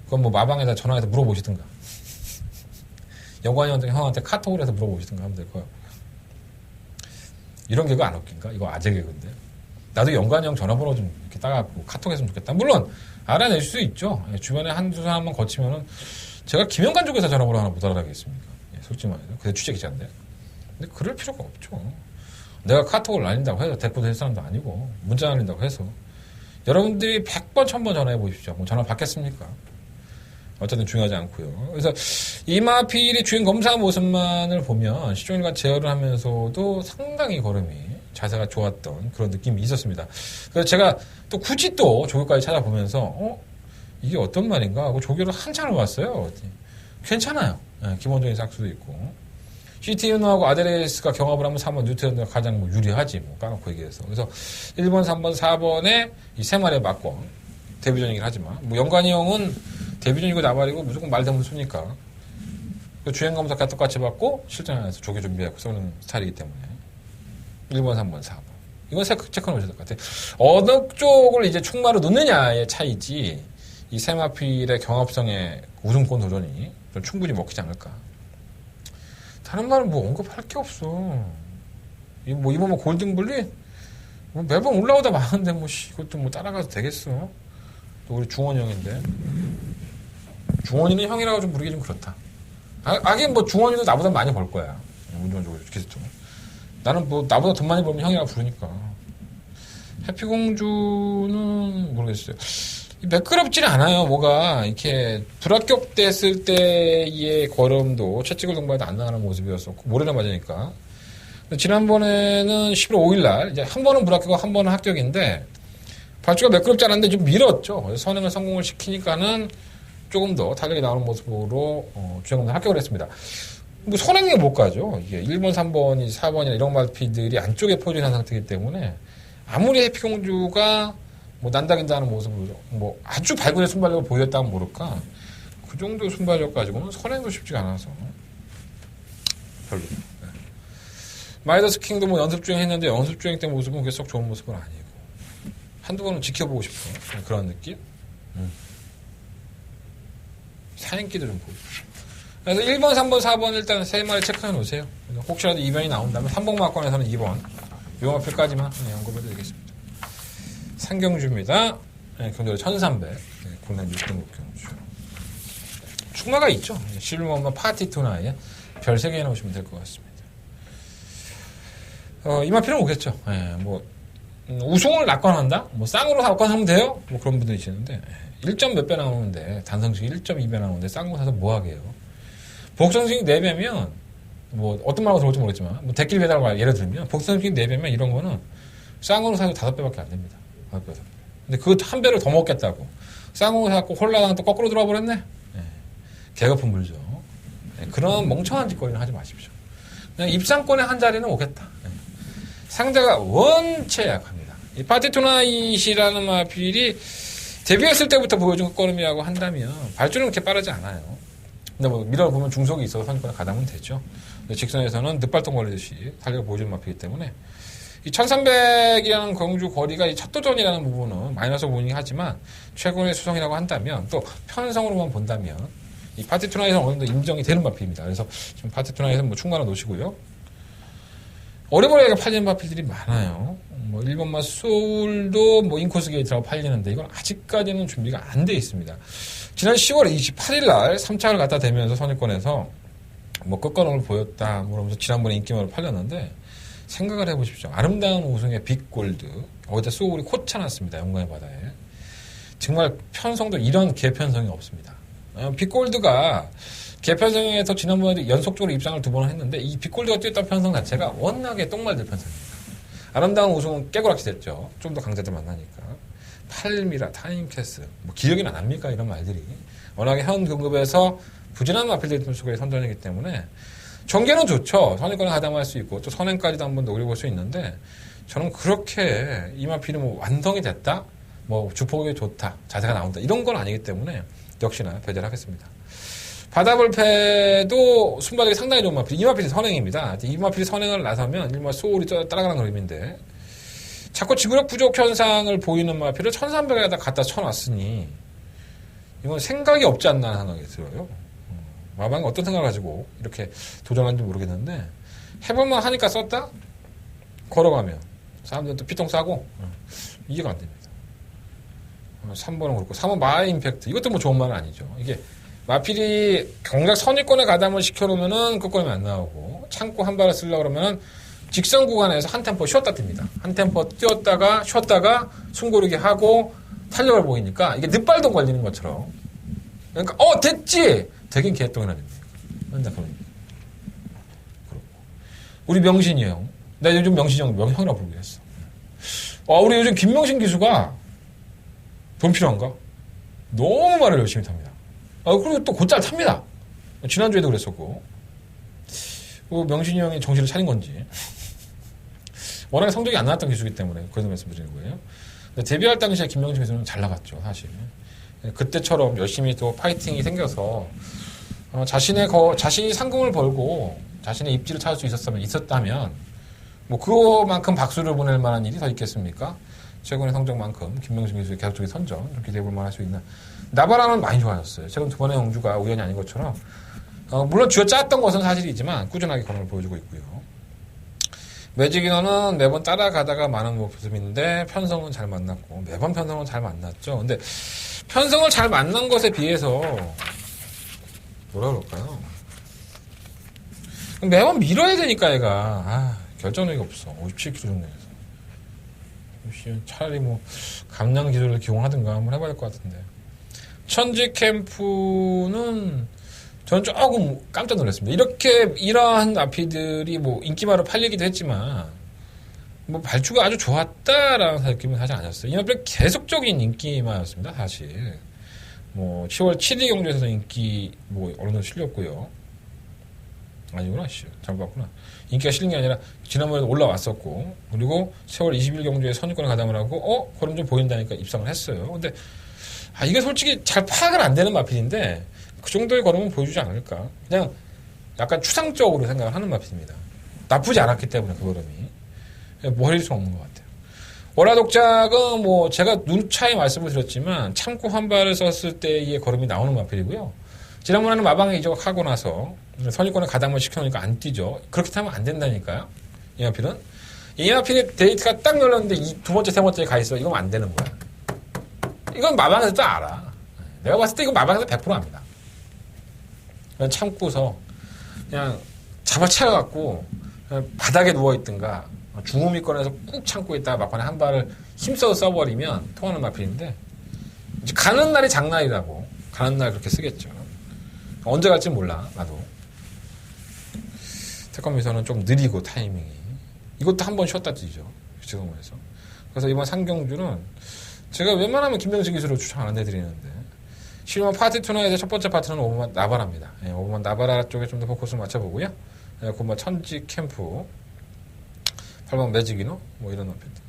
그건 뭐 마방에다 전화해서 물어보시든가. 연관이 형한테 카톡을 해서 물어보시든가 하면 될 거야. 이런 개그 안 웃긴가? 이거 아재 개그인데. 나도 연관이 형 전화번호 좀 이렇게 따갖고 카톡했으면 좋겠다. 물론 알아낼 수 있죠. 예, 주변에 한두 사람만 거치면은 제가 김영관 쪽에서 전화번호 하나 못 알아가겠습니까? 예, 솔직히 말해서. 그게 취재 기자인데. 근데 그럴 필요가 없죠. 내가 카톡을 날린다고 해서 대포 될 사람도 아니고 문자 날린다고 해서 여러분들이 100번 1000번 전화해 보십시오. 뭐 전화 받겠습니까? 어쨌든 중요하지 않고요. 그래서 이마필이 주행 검사 모습만을 보면 시종일관 제어를 하면서도 상당히 걸음이 자세가 좋았던 그런 느낌이 있었습니다. 그래서 제가 또 굳이 또 조교까지 찾아보면서 이게 어떤 말인가 하고 조교를 한참을 봤어요. 괜찮아요. 네, 기본적인 싹수도 있고 CTU하고 아데레스가 경합을 하면 3번 뉴트런가 가장 뭐 유리하지 뭐 까놓고 얘기해서 그래서 1번, 3번, 4번에 이 세 마리의 막권 데뷔전이긴 하지만 뭐 연관이 형은 데뷔전이고 나발이고 무조건 말 대문 쏘니까 주행검사 똑같이 받고 실전에서 조교 준비하고 쏘는 스타일이기 때문에 1번, 3번, 4번 이건 체크해 놓으셔야 될 것 같아요. 어느 쪽을 이제 충마로 놓느냐의 차이지 이 세마필의 경합성의 우승권 도전이 좀 충분히 먹히지 않을까. 다른 말은 뭐 언급할 게 없어. 뭐 이번 뭐 골든블리 뭐 매번 올라오다 마는데 뭐 이것도 뭐 따라가도 되겠어. 또 우리 중원이 형인데 중원이는 형이라고 좀 부르기 좀 그렇다. 하긴 뭐 중원이도 나보다 많이 벌 거야. 운전적으로 이렇게 나는 뭐 나보다 돈 많이 벌면 형이라고 부르니까. 해피공주는 모르겠어요. 매끄럽지는 않아요. 뭐가 이렇게 불합격됐을 때의 걸음도 채찍을 동반해도 안 나가는 모습이었었고 모래를 맞으니까. 지난번에는 11월 5일날 이제 한 번은 불합격이고 한 번은 합격인데 발주가 매끄럽지 않았는데 좀 밀었죠. 선행을 성공을 시키니까는 조금 더 탄력이 나오는 모습으로 주행검사 합격을 했습니다. 뭐 선행에 못 가죠. 이게 1번, 3번이 4번이나 이런 말피들이 안쪽에 포진한 상태이기 때문에 아무리 해피공주가 뭐 난다긴다는 모습으로 뭐 아주 발군의 순발력을 보였다면 모를까 그 정도 순발력 가지고는 선행도 쉽지가 않아서 별로. 네. 마이더스 킹도 뭐 연습 주행 했는데 연습 주행 때 모습은 그게 썩 좋은 모습은 아니고 한두 번은 지켜보고 싶은 그런 느낌. 사행기도 좀 보고. 그래서 1번, 3번, 4번 일단 세 마리 체크해 놓으세요. 혹시라도 이변이 나온다면 삼봉마권에서는 2번 용어필까지만 언급해 드리겠습니다. 상경주입니다. 네, 경주로 1300. 네, 국내 6등급 경주. 충마가 있죠. 실루먼마 파티투나에 별 3개 해놓으시면 될 것 같습니다. 이마필은 오겠죠. 네, 뭐 우승을 낙관한다? 뭐 쌍으로 낙관하면 돼요? 뭐 그런 분들이 계시는데 1점 몇 배 나오는데 단성식이 1.2배 나오는데 쌍으로 사서 뭐 하게요? 복성식이 4배면 뭐 어떤 말하고 들어올지 모르겠지만 뭐 대길 배달 예를 들면 복성식이 4배면 이런 거는 쌍으로 사서 5배밖에 안 됩니다. 5배. 근데 그거 한 배를 더 먹겠다고 쌍으로 사갖고 홀라당 또 거꾸로 들어와 버렸네? 네. 개거품 물죠. 네. 그런 멍청한 짓거리는 하지 마십시오. 그냥 입상권의 한 자리는 오겠다. 네. 상대가 원체 약합니다. 이 파티투나잇이라는 마필이 데뷔했을 때부터 보여준 걸음이라고 한다면 발주는 그렇게 빠르지 않아요. 근데 뭐 미러를 보면 중속이 있어서 선입권에 가담은 되죠. 근데 직선에서는 늑발동 걸리듯이 탄력을 보여주는 마필이기 때문에 이 1300이라는 경주 거리가 이 첫 도전이라는 부분은 마이너스 부분이긴 하지만 최고의 수성이라고 한다면 또 편성으로만 본다면 이 파티투나잇은 어느 정도 인정이 되는 마필입니다. 그래서 지금 파티투나잇은 뭐 충분히 놓으시고요. 어리버리하게 팔리는 마필들이 많아요. 뭐 1번마 소울도 뭐 인코스 게이트라고 팔리는데 이건 아직까지는 준비가 안 돼 있습니다. 지난 10월 28일 날 3착을 갖다 대면서 선입권에서 뭐 끝걸음을 보였다 그러면서 지난번에 인기만으로 팔렸는데 생각을 해보십시오. 아름다운 우승의 빅골드 어제 소울이 꽂혀놨습니다. 영광의 바다에. 정말 편성도 이런 개편성이 없습니다. 빅골드가 개편성에서 지난번에도 연속적으로 입상을 2번 했는데 이 빅골드가 뛰었던 편성 자체가 워낙에 똥말들 편성입니다. 아름다운 우승은 깨고락지 됐죠. 좀 더 강자들 만나니까. 팔미라, 타임캐스, 뭐 기억이 안 납니까? 이런 말들이. 워낙에 현 등급에서 부진한 마필들 속에 선전이기 때문에 전개는 좋죠. 선행권에 가담할 수 있고 또 선행까지도 한번 노려볼 수 있는데 저는 그렇게 이 마필이 뭐 완성이 됐다? 뭐 주폭이 좋다, 자세가 나온다 이런 건 아니기 때문에 역시나 배제를 하겠습니다. 바다볼패도 순발력이 상당히 좋은 마필. 이마필이 선행입니다. 이마필이 선행을 나서면 일마 소울이 따라가는 그림인데 자꾸 지구력 부족 현상을 보이는 마필을 1300에다 갖다 쳐놨으니 이건 생각이 없지 않나 하는 생각이 들어요. 마방이 어떤 생각을 가지고 이렇게 도전하는지 모르겠는데 해볼만 하니까 썼다? 걸어가면 사람들은 또 피통 싸고 이해가 안 됩니다. 3번은 그렇고 3번 마의 임팩트 이것도 뭐 좋은 말은 아니죠. 이게 마필이 경작 선입권에 가담을 시켜놓으면은 끝권이 안 나오고 참고 한 발을 쓰려고 그러면은 직선 구간에서 한 템포 쉬었다 뜁니다. 한 템포 뛰었다가 쉬었다가 숨고르기 하고 탄력을 보이니까 이게 늦발동 걸리는 것처럼 그러니까 됐지! 되긴 개똥이나 됩니다. 맨날 그러니까. 그렇고 우리 명신이 형 나 요즘 명신이 형이라고 부르긴 했어. 우리 요즘 김명신 기수가 돈 필요한가? 너무 말을 열심히 탑니다. 그리고 또 곧잘 탑니다. 지난주에도 그랬었고. 명신이 형이 정신을 차린 건지. 워낙에 성적이 안 나왔던 기수이기 때문에 그런 말씀드리는 거예요. 근데 데뷔할 당시에 김명신 기수는 잘 나갔죠, 사실. 그때처럼 열심히 또 파이팅이 생겨서, 자신이 상금을 벌고 자신의 입지를 찾을 수 있었다면, 뭐, 그거만큼 박수를 보낼 만한 일이 더 있겠습니까? 최근의 성적만큼 김명신 기수의 계속적인 선전 좀 기대해볼 만할 수 있나. 나바라는 많이 좋아졌어요. 최근 두 번의 영주가 우연이 아닌 것처럼 물론 쥐어짰던 것은 사실이지만 꾸준하게 그런 걸 보여주고 있고요. 매직이너는 매번 따라가다가 많은 모습인데 편성은 잘 만났고 매번 편성은 잘 만났죠. 근데 편성을 잘 만난 것에 비해서 뭐라 그럴까요? 매번 밀어야 되니까 얘가 결정력이 없어. 57kg 정도에서. 차라리 뭐 감량 기술을 기용하든가 한번 해봐야 할 것 같은데. 천지 캠프는 저는 조금 깜짝 놀랐습니다. 이러한 아피들이 뭐 인기마로 팔리기도 했지만 뭐 발주가 아주 좋았다라는 느낌은 사실 아니었어요. 이 마필은 계속적인 인기마였습니다. 사실 뭐 10월 7일 경주에서도 인기 뭐 어느 정도 실렸고요. 아니구나, 잘못 봤구나. 인기가 실린 게 아니라 지난번에도 올라왔었고 그리고 10월 20일 경주에 선유권에 가담을 하고 그럼 좀 보인다니까 입상을 했어요. 근데 이게 솔직히 잘 파악은 안 되는 마필인데 그 정도의 걸음은 보여주지 않을까. 그냥 약간 추상적으로 생각을 하는 마필입니다. 나쁘지 않았기 때문에 그 걸음이 뭐 해줄 수 없는 것 같아요. 월화독작은 뭐 제가 눈차에 말씀을 드렸지만 참고 한 발을 썼을 때의 걸음이 나오는 마필이고요. 지난번에는 마방에 이적하고 나서 선입권에 가담을 시켜놓으니까 안 뛰죠. 그렇게 타면 안 된다니까요. 이 마필은. 이 마필의 데이트가 딱 열렸는데 두 번째, 세 번째에 가 있어. 이건 안 되는 거야. 이건 마방에서도 알아. 내가 봤을 때 이건 마방에서 100% 압니다. 그냥 참고서 그냥 잡아채워갖고 바닥에 누워있든가 중후미권에서 꾹 참고 있다가 막판에 한 발을 힘써서 써버리면 통하는 마필인데 이제 가는 날이 장날이라고 가는 날 그렇게 쓰겠죠. 언제 갈지 몰라 나도. 태권미선은 좀 느리고 타이밍이 이것도 한 번 쉬었다 뛰죠. 지금에서. 그래서 이번 상경주는 제가 웬만하면 김명식 기술을 추천 안 해드리는데 실만 파티 투나에서 첫 번째 파트는 5번만 나바라입니다. 5번만 나바라 쪽에 좀 더 포커스를 맞춰보고요. 9번 천지 캠프 8번 매직이노 뭐 이런 어필들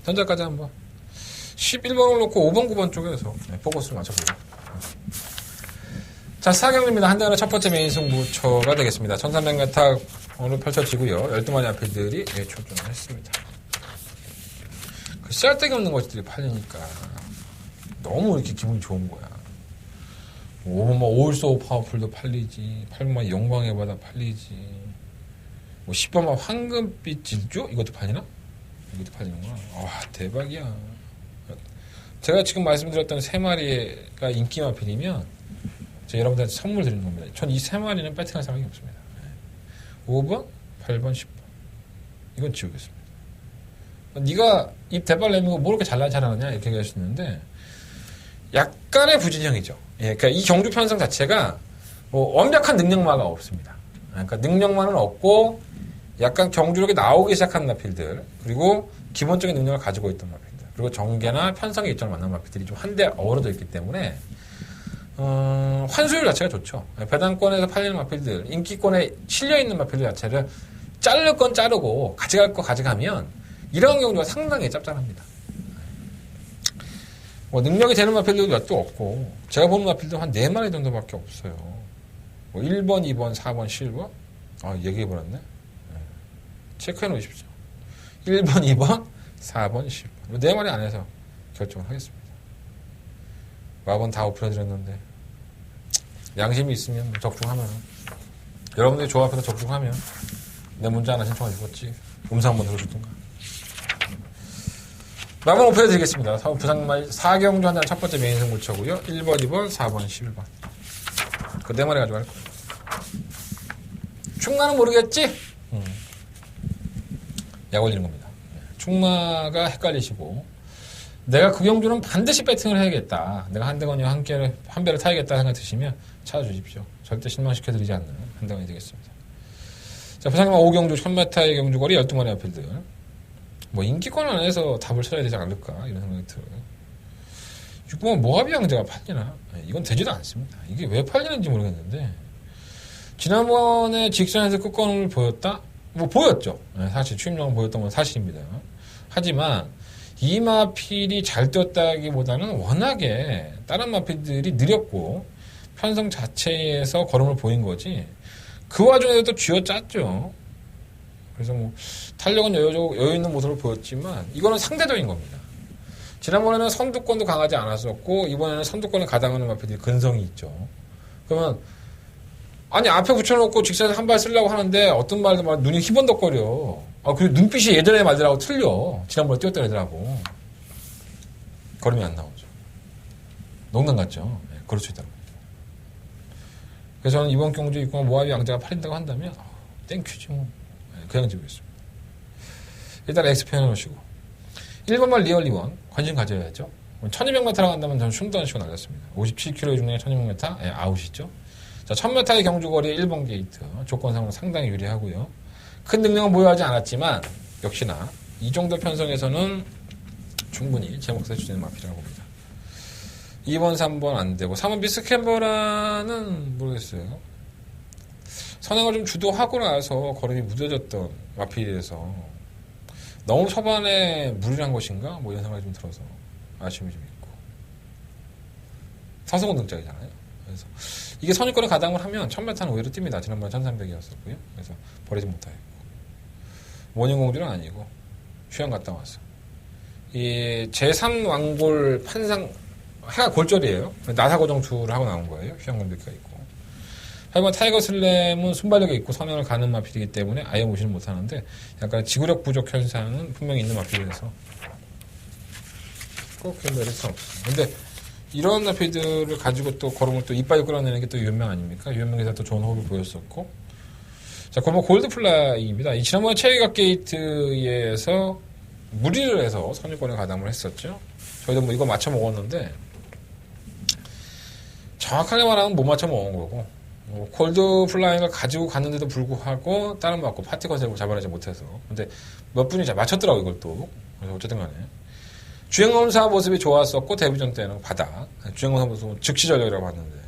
현재까지 한번 11번을 놓고 5번 9번 쪽에서 포커스를 맞춰보고 자, 4경기입니다. 한대간의 첫 번째 메인 승부처가 되겠습니다. 1300m 오늘 펼쳐지고요. 12마리 아필들이 출전을 했습니다. 그 쓸데기 없는 것들이 팔리니까 너무 이렇게 기분이 좋은 거야. 5번만 오일소 파워풀도 팔리지, 8번만 영광의 바다 팔리지, 뭐 10번만 황금빛 질주? 이것도 팔리나? 이것도 팔리는구나. 대박이야. 제가 지금 말씀드렸던 3마리가 인기 마필이면 여러분들한테 선물 드리는 겁니다. 전 이 3마리는 배팅할 생각이 없습니다. 5번, 8번, 10번. 이건 지우겠습니다. 네가 입 대발 내밀고 뭐 이렇게 잘하느냐 이렇게 얘기할 수 있는데 약간의 부진형이죠. 그러니까 이 경주 편성 자체가 뭐 완벽한 능력마가 없습니다. 그러니까 능력만은 없고 약간 경주력이 나오기 시작한 마필들 그리고 기본적인 능력을 가지고 있던 마필들 그리고 정계나 편성의 입장을 만난 마필들이 좀 한데 어우러져 있기 때문에 환수율 자체가 좋죠. 배당권에서 팔리는 마필들, 인기권에 실려있는 마필들 자체를 자를 건 자르고 가져갈 거 가져가면 이런 경우가 상당히 짭짤합니다. 뭐 능력이 되는 마필도 몇도 없고 제가 보는 마필도 한 4마리 정도밖에 없어요. 뭐 1번, 2번, 4번, 실버? 얘기해버렸네. 체크해 놓으십시오. 1번, 2번, 4번, 10번. 4마리 안에서 결정을 하겠습니다. 마번 다 오픈해드렸는데 양심이 있으면 적중하면 여러분들이 조합해서 적중하면 내 문자 하나 신청해 주겠지. 음성 한번 들어주든가. 마번 오픈해드리겠습니다. 부산말 4경주 한달 첫 번째 메인 승부처고요. 1번, 2번, 4번, 11번. 그 4마리 가지고 할 거예요. 충마는 모르겠지? 약 올리는 겁니다. 충마가 헷갈리시고 내가 그 경주는 반드시 배팅을 해야겠다. 내가 한대건이와 한 배를 타야겠다 생각 드시면 찾아주십시오. 절대 실망시켜드리지 않는 한대건이 되겠습니다. 자, 부산만 5경주 1000m의 경주거리 12마리 앞필들. 뭐 인기권 안에서 답을 찾아야 되지 않을까 이런 생각이 들어요. 6번 모하비 양자가 팔리나? 이건 되지도 않습니다. 이게 왜 팔리는지 모르겠는데 지난번에 직선에서 끝권을 보였다? 뭐 보였죠. 사실 추임력은 보였던 건 사실입니다. 하지만 이 마필이 잘 뛰었다기보다는 워낙에 다른 마필들이 느렸고 편성 자체에서 걸음을 보인 거지 그 와중에도 또 쥐어짰죠. 그래서 뭐 탄력은 여유 있는 모습을 보였지만 이거는 상대적인 겁니다. 지난번에는 선두권도 강하지 않았었고 이번에는 선두권을 가담하는 마필들이 근성이 있죠. 그러면 아니 앞에 붙여놓고 직선에서 한 발 쓰려고 하는데 어떤 말도 막 눈이 희번덕거려. 그리고 눈빛이 예전의 말들하고 틀려. 지난번에 뛰었던 애들하고. 걸음이 안 나오죠. 농담 같죠. 네, 그럴 수 있다는 거죠. 그래서 저는 이번 경주 있고 모하비 양자가 팔린다고 한다면 땡큐지 뭐. 네, 그냥 지우겠습니다. 일단 X 표현해놓으시고 1번만 리얼 2번 관심 가져야죠. 1200m라고 한다면 저는 춤도 안 쉬고 날렸습니다. 57km 중에 1200m 네, 아웃이죠. 자, 1000m의 경주거리 1번 게이트 조건상으로 상당히 유리하고요. 큰 능력은 보유하지 않았지만 역시나 이 정도 편성에서는 충분히 제 몫을 해주는 마필이라고 봅니다. 2번, 3번 안 되고 3번 비스캠버라는 모르겠어요. 선행을 좀 주도하고 나서 걸음이 무뎌졌던 마필에서 너무 초반에 무리한 것인가? 뭐 이런 생각이 좀 들어서 아쉬움이 좀 있고 사성공 등짝이잖아요. 그래서 이게 선입권을 가담을 하면 1000m는 오히려 뜁니다. 지난번에 1300이었었고요. 그래서 버리지 못하겠고 모닝공주는 아니고 휴양 갔다 왔어. 이 제3왕골 판상 해가 골절이에요. 나사고정투를 하고 나온 거예요. 휴양 공백기가 있고 8번 타이거 슬램은 순발력이 있고 선행을 가는 마필이기 때문에 아예 무시는 못하는데 약간 지구력 부족 현상은 분명히 있는 마필이라서 꼭 메리트 없어요. 근데 이런 마필들을 가지고 또 걸음을 또 이빨 끌어내는 게 또 유연명 아닙니까? 유연명에서 또 좋은 호흡을 보였었고 자, 그럼 골드 플라이입니다. 이 지난번에 체이각 게이트에서 무리를 해서 선유권에 가담을 했었죠. 저희도 뭐 이거 맞춰 먹었는데 정확하게 말하면 못 맞춰 먹은 거고 골드 플라잉을 가지고 갔는데도 불구하고 다른 맞고 파티 컨셉을 잡아내지 못해서 근데 몇 분이 잘 맞췄더라고 이걸 또 그래서 어쨌든 간에 주행검사 모습이 좋았었고 데뷔전 때는 바닥 주행검사 모습은 즉시 전력이라고 봤는데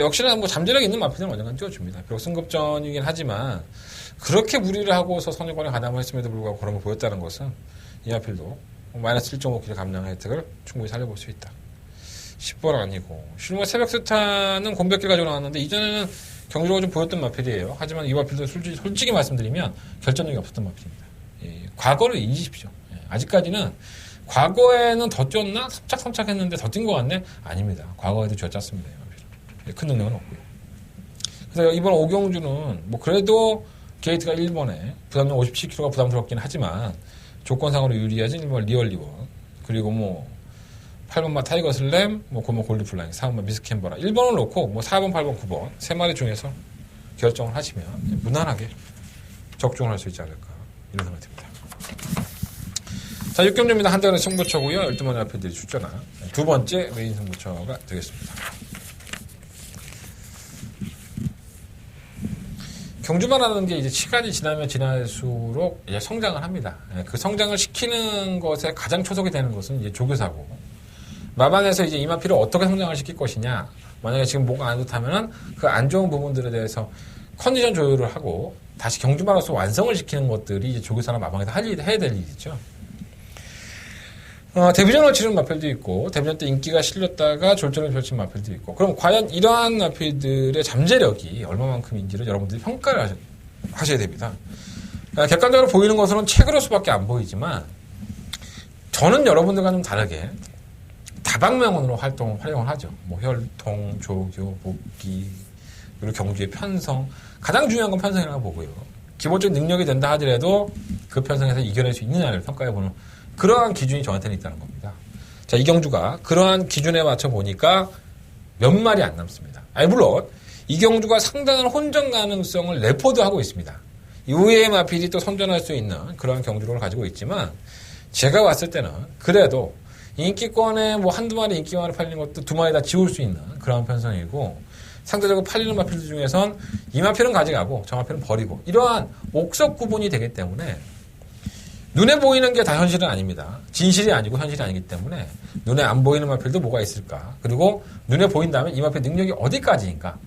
역시나 뭐 잠재력 있는 마필은 언젠간 띄워줍니다. 비록 승급전이긴 하지만 그렇게 무리를 하고서 선유권에 가담을 했음에도 불구하고 그런 걸 보였다는 것은 이 마필도 마이너스 1.5kg 감량 혜택을 충분히 살려볼 수 있다. 10번 아니고 실무 새벽 스타는 공백기를 가지고 나왔는데 이전에는 경주적으로 좀 보였던 마필이에요. 하지만 이 마필도 솔직히 말씀드리면 결정력이 없었던 마필입니다. 과거를 잊으십시오. 아직까지는 과거에는 더 뛰었나? 삼착 했는데 더 뛴 것 같네? 아닙니다. 과거에도 쥐어짰습니다. 큰 능력은 없고요. 그래서 이번 오경주는 뭐 그래도 게이트가 1번에 부담력 57kg가 부담스럽긴 하지만 조건상으로 유리하진 1번 리얼 리원 그리고 뭐 8번만 타이거 슬램 뭐 고모 골드 플라잉 4번만 미스캠버라 1번을 놓고 뭐 4번 8번 9번 세 마리 중에서 결정을 하시면 무난하게 적중을 할 수 있지 않을까 이런 생각이 듭니다. 자, 6경주입니다. 한대원의 승부처고요. 12번의 앞에들이 출전한 두 번째 메인 승부처가 되겠습니다. 경주만 하는 게 이제 시간이 지나면 지날수록 이제 성장을 합니다. 그 성장을 시키는 것에 가장 초석이 되는 것은 이제 조교사고. 마방에서 이제 이 마필을 어떻게 성장을 시킬 것이냐. 만약에 지금 뭐가 안 좋다면은 그 안 좋은 부분들에 대해서 컨디션 조율을 하고 다시 경주마로서 완성을 시키는 것들이 이제 조교사나 마방에서 해야 될 일이죠. 데뷔전을 치른 마필도 있고 데뷔전 때 인기가 실렸다가 졸전을 펼친 마필도 있고 그럼 과연 이러한 마필들의 잠재력이 얼마만큼인지를 여러분들이 평가를 하셔야 됩니다. 객관적으로 보이는 것으로는 책으로서밖에 안 보이지만 저는 여러분들과 좀 다르게 다방면으로 활용을 하죠. 뭐 혈통, 조교, 복귀, 그리고 경주의 편성. 가장 중요한 건 편성이라고 보고요. 기본적인 능력이 된다 하더라도 그 편성에서 이겨낼 수 있느냐를 평가해보는 그러한 기준이 저한테는 있다는 겁니다. 자, 이경주가 그러한 기준에 맞춰 보니까 몇 마리 안 남습니다. 물론 이경주가 상당한 혼전 가능성을 레포드하고 있습니다. 이후에 마필이 또 선전할 수 있는 그러한 경주력을 가지고 있지만 제가 봤을 때는 그래도 인기권에 뭐 한두 마리 인기만을 팔리는 것도 두 마리 다 지울 수 있는 그런 편성이고 상대적으로 팔리는 마필들 중에선 이 마필은 가져가고 저 마필은 버리고 이러한 옥석 구분이 되기 때문에 눈에 보이는 게 다 현실은 아닙니다. 진실이 아니고 현실이 아니기 때문에 눈에 안 보이는 마필도 뭐가 있을까? 그리고 눈에 보인다면 이 마필 능력이 어디까지인가?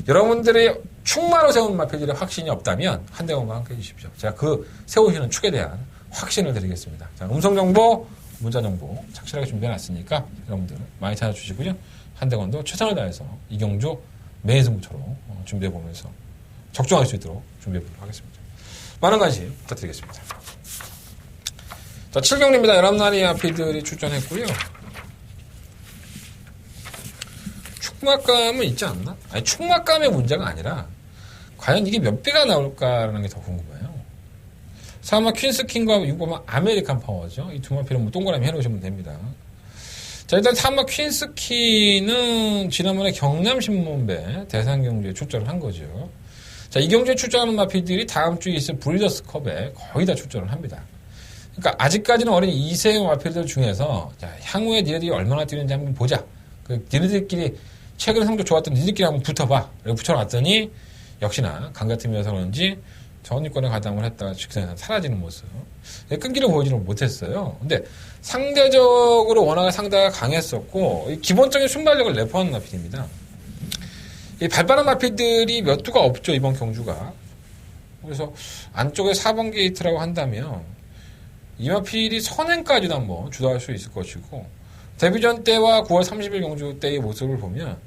여러분들의 충마로 세운 마필들의 확신이 없다면 한대원과 함께 해주십시오. 제가 그 세우시는 축에 대한 확신을 드리겠습니다. 자, 음성정보, 문자정보 착실하게 준비해놨으니까 여러분들 많이 찾아주시고요. 한대원도 최선을 다해서 이경주 메인 승부처로 준비해보면서 적중할 수 있도록 준비해보도록 하겠습니다. 많은 관심 부탁드리겠습니다. 자, 7경기입니다. 11마리 마필들이 출전했고요. 축막감은 있지 않나? 아니, 축막감의 문제가 아니라 과연 이게 몇 배가 나올까라는 게 더 궁금해요. 사마 퀸스킨과 6번마 아메리칸 파워죠. 이 두 마필은 뭐 동그라미 해놓으시면 됩니다. 자, 일단 사마 퀸스키는 지난번에 경남신문배 대상경주에 출전을 한 거죠. 자, 이 경주에 출전하는 마필들이 다음 주에 있을 브리더스컵에 거의 다 출전을 합니다. 그러니까 아직까지는 어린 2세 마필들 중에서 자, 향후에 니네들이 얼마나 뛰는지 한번 보자. 니네들끼리 최근에 성적 좋았던 니네들끼리 한번 붙어봐. 이렇게 붙여놨더니 역시나 강 같으면서 그런지 전위권에 가담을 했다가 직선에서 사라지는 모습. 끈기를 보여주지 못했어요. 근데 상대적으로 워낙 상대가 강했었고 기본적인 순발력을 내포하는 마필입니다. 이 발빠른 마필들이 몇 두가 없죠, 이번 경주가. 그래서 안쪽에 4번 게이트라고 한다면 이 마필이 선행까지도 한번 주도할 수 있을 것이고 데뷔전 때와 9월 30일 경주 때의 모습을 보면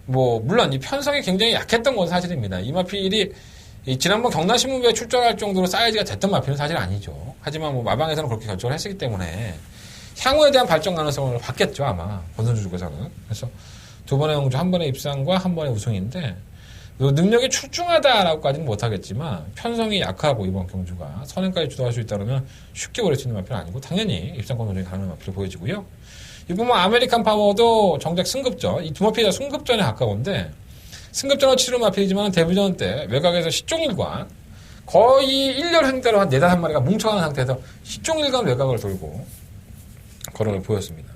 뭐 물론 이 편성이 굉장히 약했던 건 사실입니다. 이 마필이 지난번 경남신문배에 출전할 정도로 사이즈가 됐던 마필은 사실 아니죠. 하지만 뭐 마방에서는 그렇게 결정을 했기 때문에 향후에 대한 발전 가능성을 받겠죠, 아마 권선주 쪽에서는. 그래서 두 번의 경주, 한 번의 입상과 한 번의 우승인데 능력이 출중하다라고까지는 못하겠지만 편성이 약하고 이번 경주가 선행까지 주도할 수 있다면 쉽게 버릴 수 있는 마필은 아니고 당연히 입상권 도전이 가능한 마필로 보여지고요. 이번 아메리칸 파워도 정작 승급전, 이 두 마필이 다 승급전에 가까운데 승급전을 치른 마필이지만 데뷔전 때 외곽에서 시종일관 거의 1년 행대로 한 4-5마리가 뭉쳐가는 상태에서 시종일관 외곽을 돌고 걸음을 보였습니다.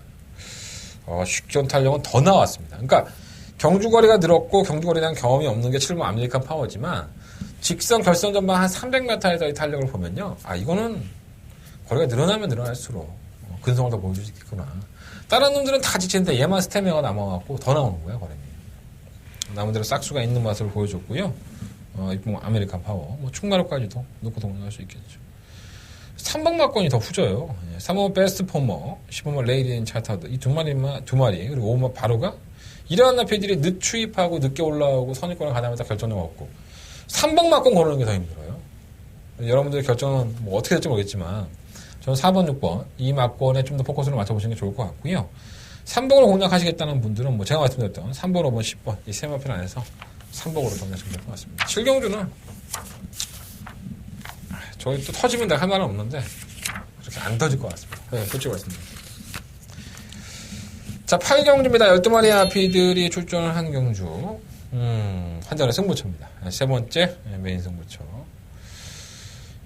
식전 탄력은 더 나왔습니다. 그러니까 경주거리가 늘었고 경주거리에 대한 경험이 없는 게 7번 아메리칸 파워지만 직선 결선 전방 한 300m에서의 탄력을 보면요. 이거는 거리가 늘어나면 늘어날수록 근성을 더 보여줄 수 있겠구나. 다른 놈들은 다 지치는데 얘만 스태미나가 남아갖고 더 나오는 거예요, 거리이. 남은 대로 싹수가 있는 맛을 보여줬고요. 이쁜 아메리칸 파워, 뭐 충마로까지도 놓고 동행할 수 있겠죠. 3번 막건이 더 후져요. 3번 베스트 포머, 10번 레이디인 차타드 이 두 마리 그리고 5번 바로가 이러한 나필들이 늦추입하고 늦게 올라오고 선입권을 가담해서 결정력 없고 3번 막건 고르는 게 더 힘들어요. 여러분들의 결정은 뭐 어떻게 될지 모르겠지만 저는 4번, 6번 이 막건에 좀 더 포커스를 맞춰보시는 게 좋을 것 같고요. 3번으로 공략하시겠다는 분들은 뭐 제가 말씀드렸던 3번, 5번, 10번 이 세 마필 안에서 3번으로 정리하시면 될 것 같습니다. 7경주는 저희 또 터지면 내가 할 말은 없는데 그렇게 안 터질 것 같습니다. 네, 솔직히 말씀드립니다. 자, 8경주입니다. 12마리 마필들이 출전을 한 경주. 한전의 승부처입니다. 세 번째 메인 승부처.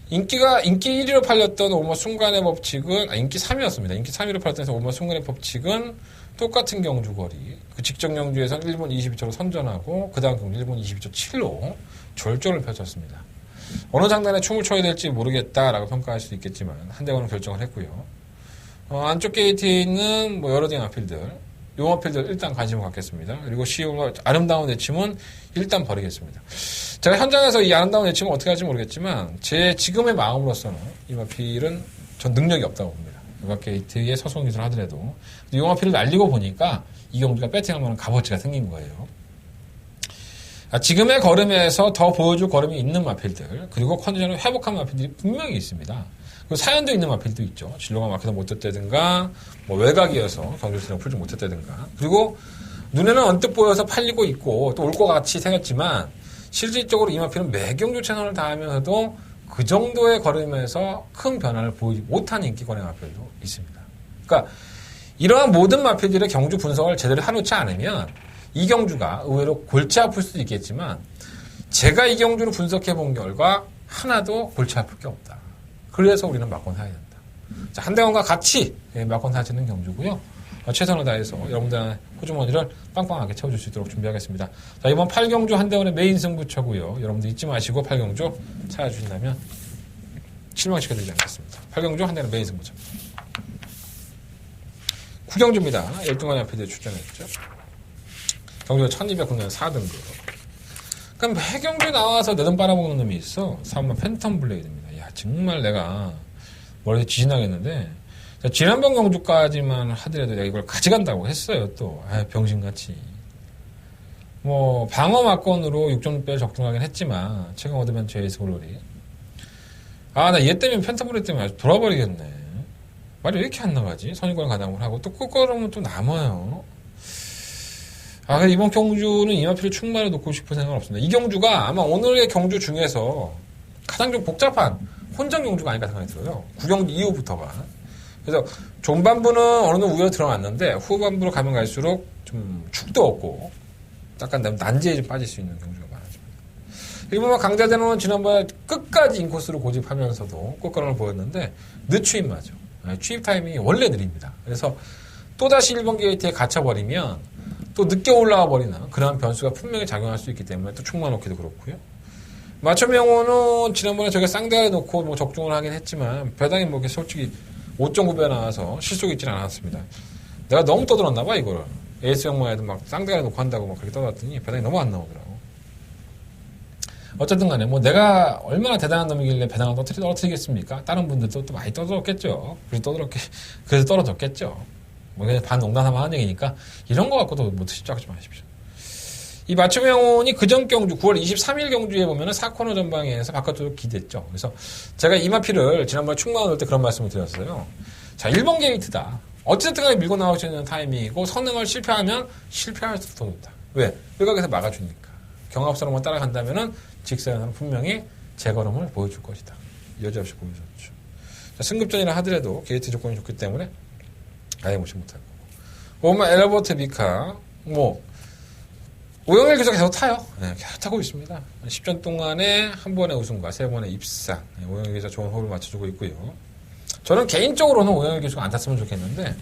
인기 1위로 팔렸던 오머 순간의 법칙은 인기 3위였습니다. 인기 3위로 팔렸던 오머 순간의 법칙은 똑같은 경주거리 그 직전 경주에서는 1분 22초로 선전하고 그 다음 경주 1분 22초 7로 졸전을 펼쳤습니다. 어느 장단에 춤을 춰야 될지 모르겠다라고 평가할 수도 있겠지만 한대원은 결정을 했고요. 안쪽 게이트에 있는 뭐 여러 개 마필들 요 마필들 일단 관심을 갖겠습니다. 그리고 시우가 아름다운 내침은 일단 버리겠습니다. 제가 현장에서 이 아름다운 내침은 어떻게 할지 모르겠지만 제 지금의 마음으로서는 이 마필은 전 능력이 없다고 봅니다. 외곽게이트에 서성 기술을 하더라도 용화피를 날리고 보니까 이경주가 배팅할 만한 값어치가 생긴 거예요. 지금의 걸음에서 더 보여줄 걸음이 있는 마필들, 그리고 컨디션을 회복한 마필들이 분명히 있습니다. 그리고 사연도 있는 마필도 있죠. 진로가 막혀서 못 떴다든가, 뭐 외곽이어서 경주수령 풀지 못했다든가. 그리고 눈에는 언뜻 보여서 팔리고 있고 또 올 것 같이 생겼지만 실질적으로 이 마필은 매경주 최선을 다하면서도 그 정도의 걸음에서 큰 변화를 보이지 못한 인기권의 마필도 있습니다. 그러니까 이러한 모든 마필들의 경주 분석을 제대로 해놓지 않으면 이 경주가 의외로 골치 아플 수도 있겠지만 제가 이 경주를 분석해 본 결과 하나도 골치 아플 게 없다. 그래서 우리는 막권 사야 된다. 자, 한대원과 같이 막권 사지는 경주고요. 최선을 다해서 여러분들의 호주머니를 빵빵하게 채워줄 수 있도록 준비하겠습니다. 자, 이번 8경주 한대원의 메인 승부처고요. 여러분들 잊지 마시고 8경주 찾아주신다면 실망시켜드리지 않겠습니다. 8경주 한대원의 메인 승부처입니다. 9경주입니다. 12gan의 앞에 출전했죠. 경주가 1209년 4등급. 그럼 해경주 나와서 내 돈 빨아먹는 놈이 있어. 3번 팬텀 블레이드입니다. 야, 정말 내가 머리에 지진하겠는데, 지난번 경주까지만 하더라도 내가 이걸 가져간다고 했어요, 또. 병신같이. 뭐, 방어 막건으로 6.6배를 적중하긴 했지만, 최근 어드벤처 에이스 글로리. 나 얘 때문에 팬텀 블레이드 때문에 아주 돌아버리겠네. 말이 왜 이렇게 안 나가지? 선입견 가담을 하고, 또 끝걸음은 또 남아요. 그래서 이번 경주는 이마피를 충만히 놓고 싶은 생각은 없습니다. 이 경주가 아마 오늘의 경주 중에서 가장 좀 복잡한 혼전 경주가 아닐까 생각이 들어요. 9경주 이후부터가. 그래서 전반부는 어느 정도 우열에 들어갔는데 후반부로 가면 갈수록 좀 축도 없고 약간 난제에 좀 빠질 수 있는 경주가 많아집니다. 일본만 강자대는 지난번에 끝까지 인코스로 고집하면서도 꽃가람을 보였는데 늦추입마죠. 추입 타이밍이 원래 느립니다. 그래서 또다시 1번 게이트에 갇혀버리면 또 늦게 올라와 버리는 그러한 변수가 분명히 작용할 수 있기 때문에 또 충만 놓기도 그렇고요. 마초명호는 지난번에 저게 쌍대에 놓고 뭐 적중을 하긴 했지만 배당이 뭐 이렇게 솔직히 5.9배 나와서 실속 있지는 않았습니다. 내가 너무 떠들었나봐 이거를. 에이스 형마에도 막 쌍대에 놓고 한다고 막 그렇게 떠들었더니 배당이 너무 안 나오더라고. 어쨌든 간에 뭐 내가 얼마나 대단한 놈이길래 배당을 떨어뜨리겠습니까? 다른 분들도 또 많이 떠들었겠죠. 그래서 떨어졌겠죠. 뭐 그냥 반 농담삼아 하는 얘기니까 이런 거 갖고도 뭐 집착하지 마십시오. 이 마초명훈이 그전 경주 9월 23일 경주에 보면은 4코너 전방에서 바깥쪽으로 기댔죠. 그래서 제가 이마피를 지난번에 충만을 올 때 그런 말씀을 드렸어요. 자, 1번 게이트다. 어쨌든 간에 밀고 나올 수 있는 타이밍이고 선행을 실패하면 실패할수록 더 좋다. 왜? 외곽에서 막아주니까. 경합선으로만 따라간다면은 직선은 분명히 재걸음을 보여줄 것이다. 여지없이 보여줬죠. 자, 승급전이라 하더라도 게이트 조건이 좋기 때문에 아예 무시 못할 거고. 오마 엘러버트 미카, 오영일 기수가 계속 타요. 네, 계속 타고 있습니다. 10전 동안에 한 번의 우승과 3번의 입상. 네, 오영일 기수가 좋은 호흡을 맞춰주고 있고요. 저는 개인적으로는 오영일 기수가 안 탔으면 좋겠는데,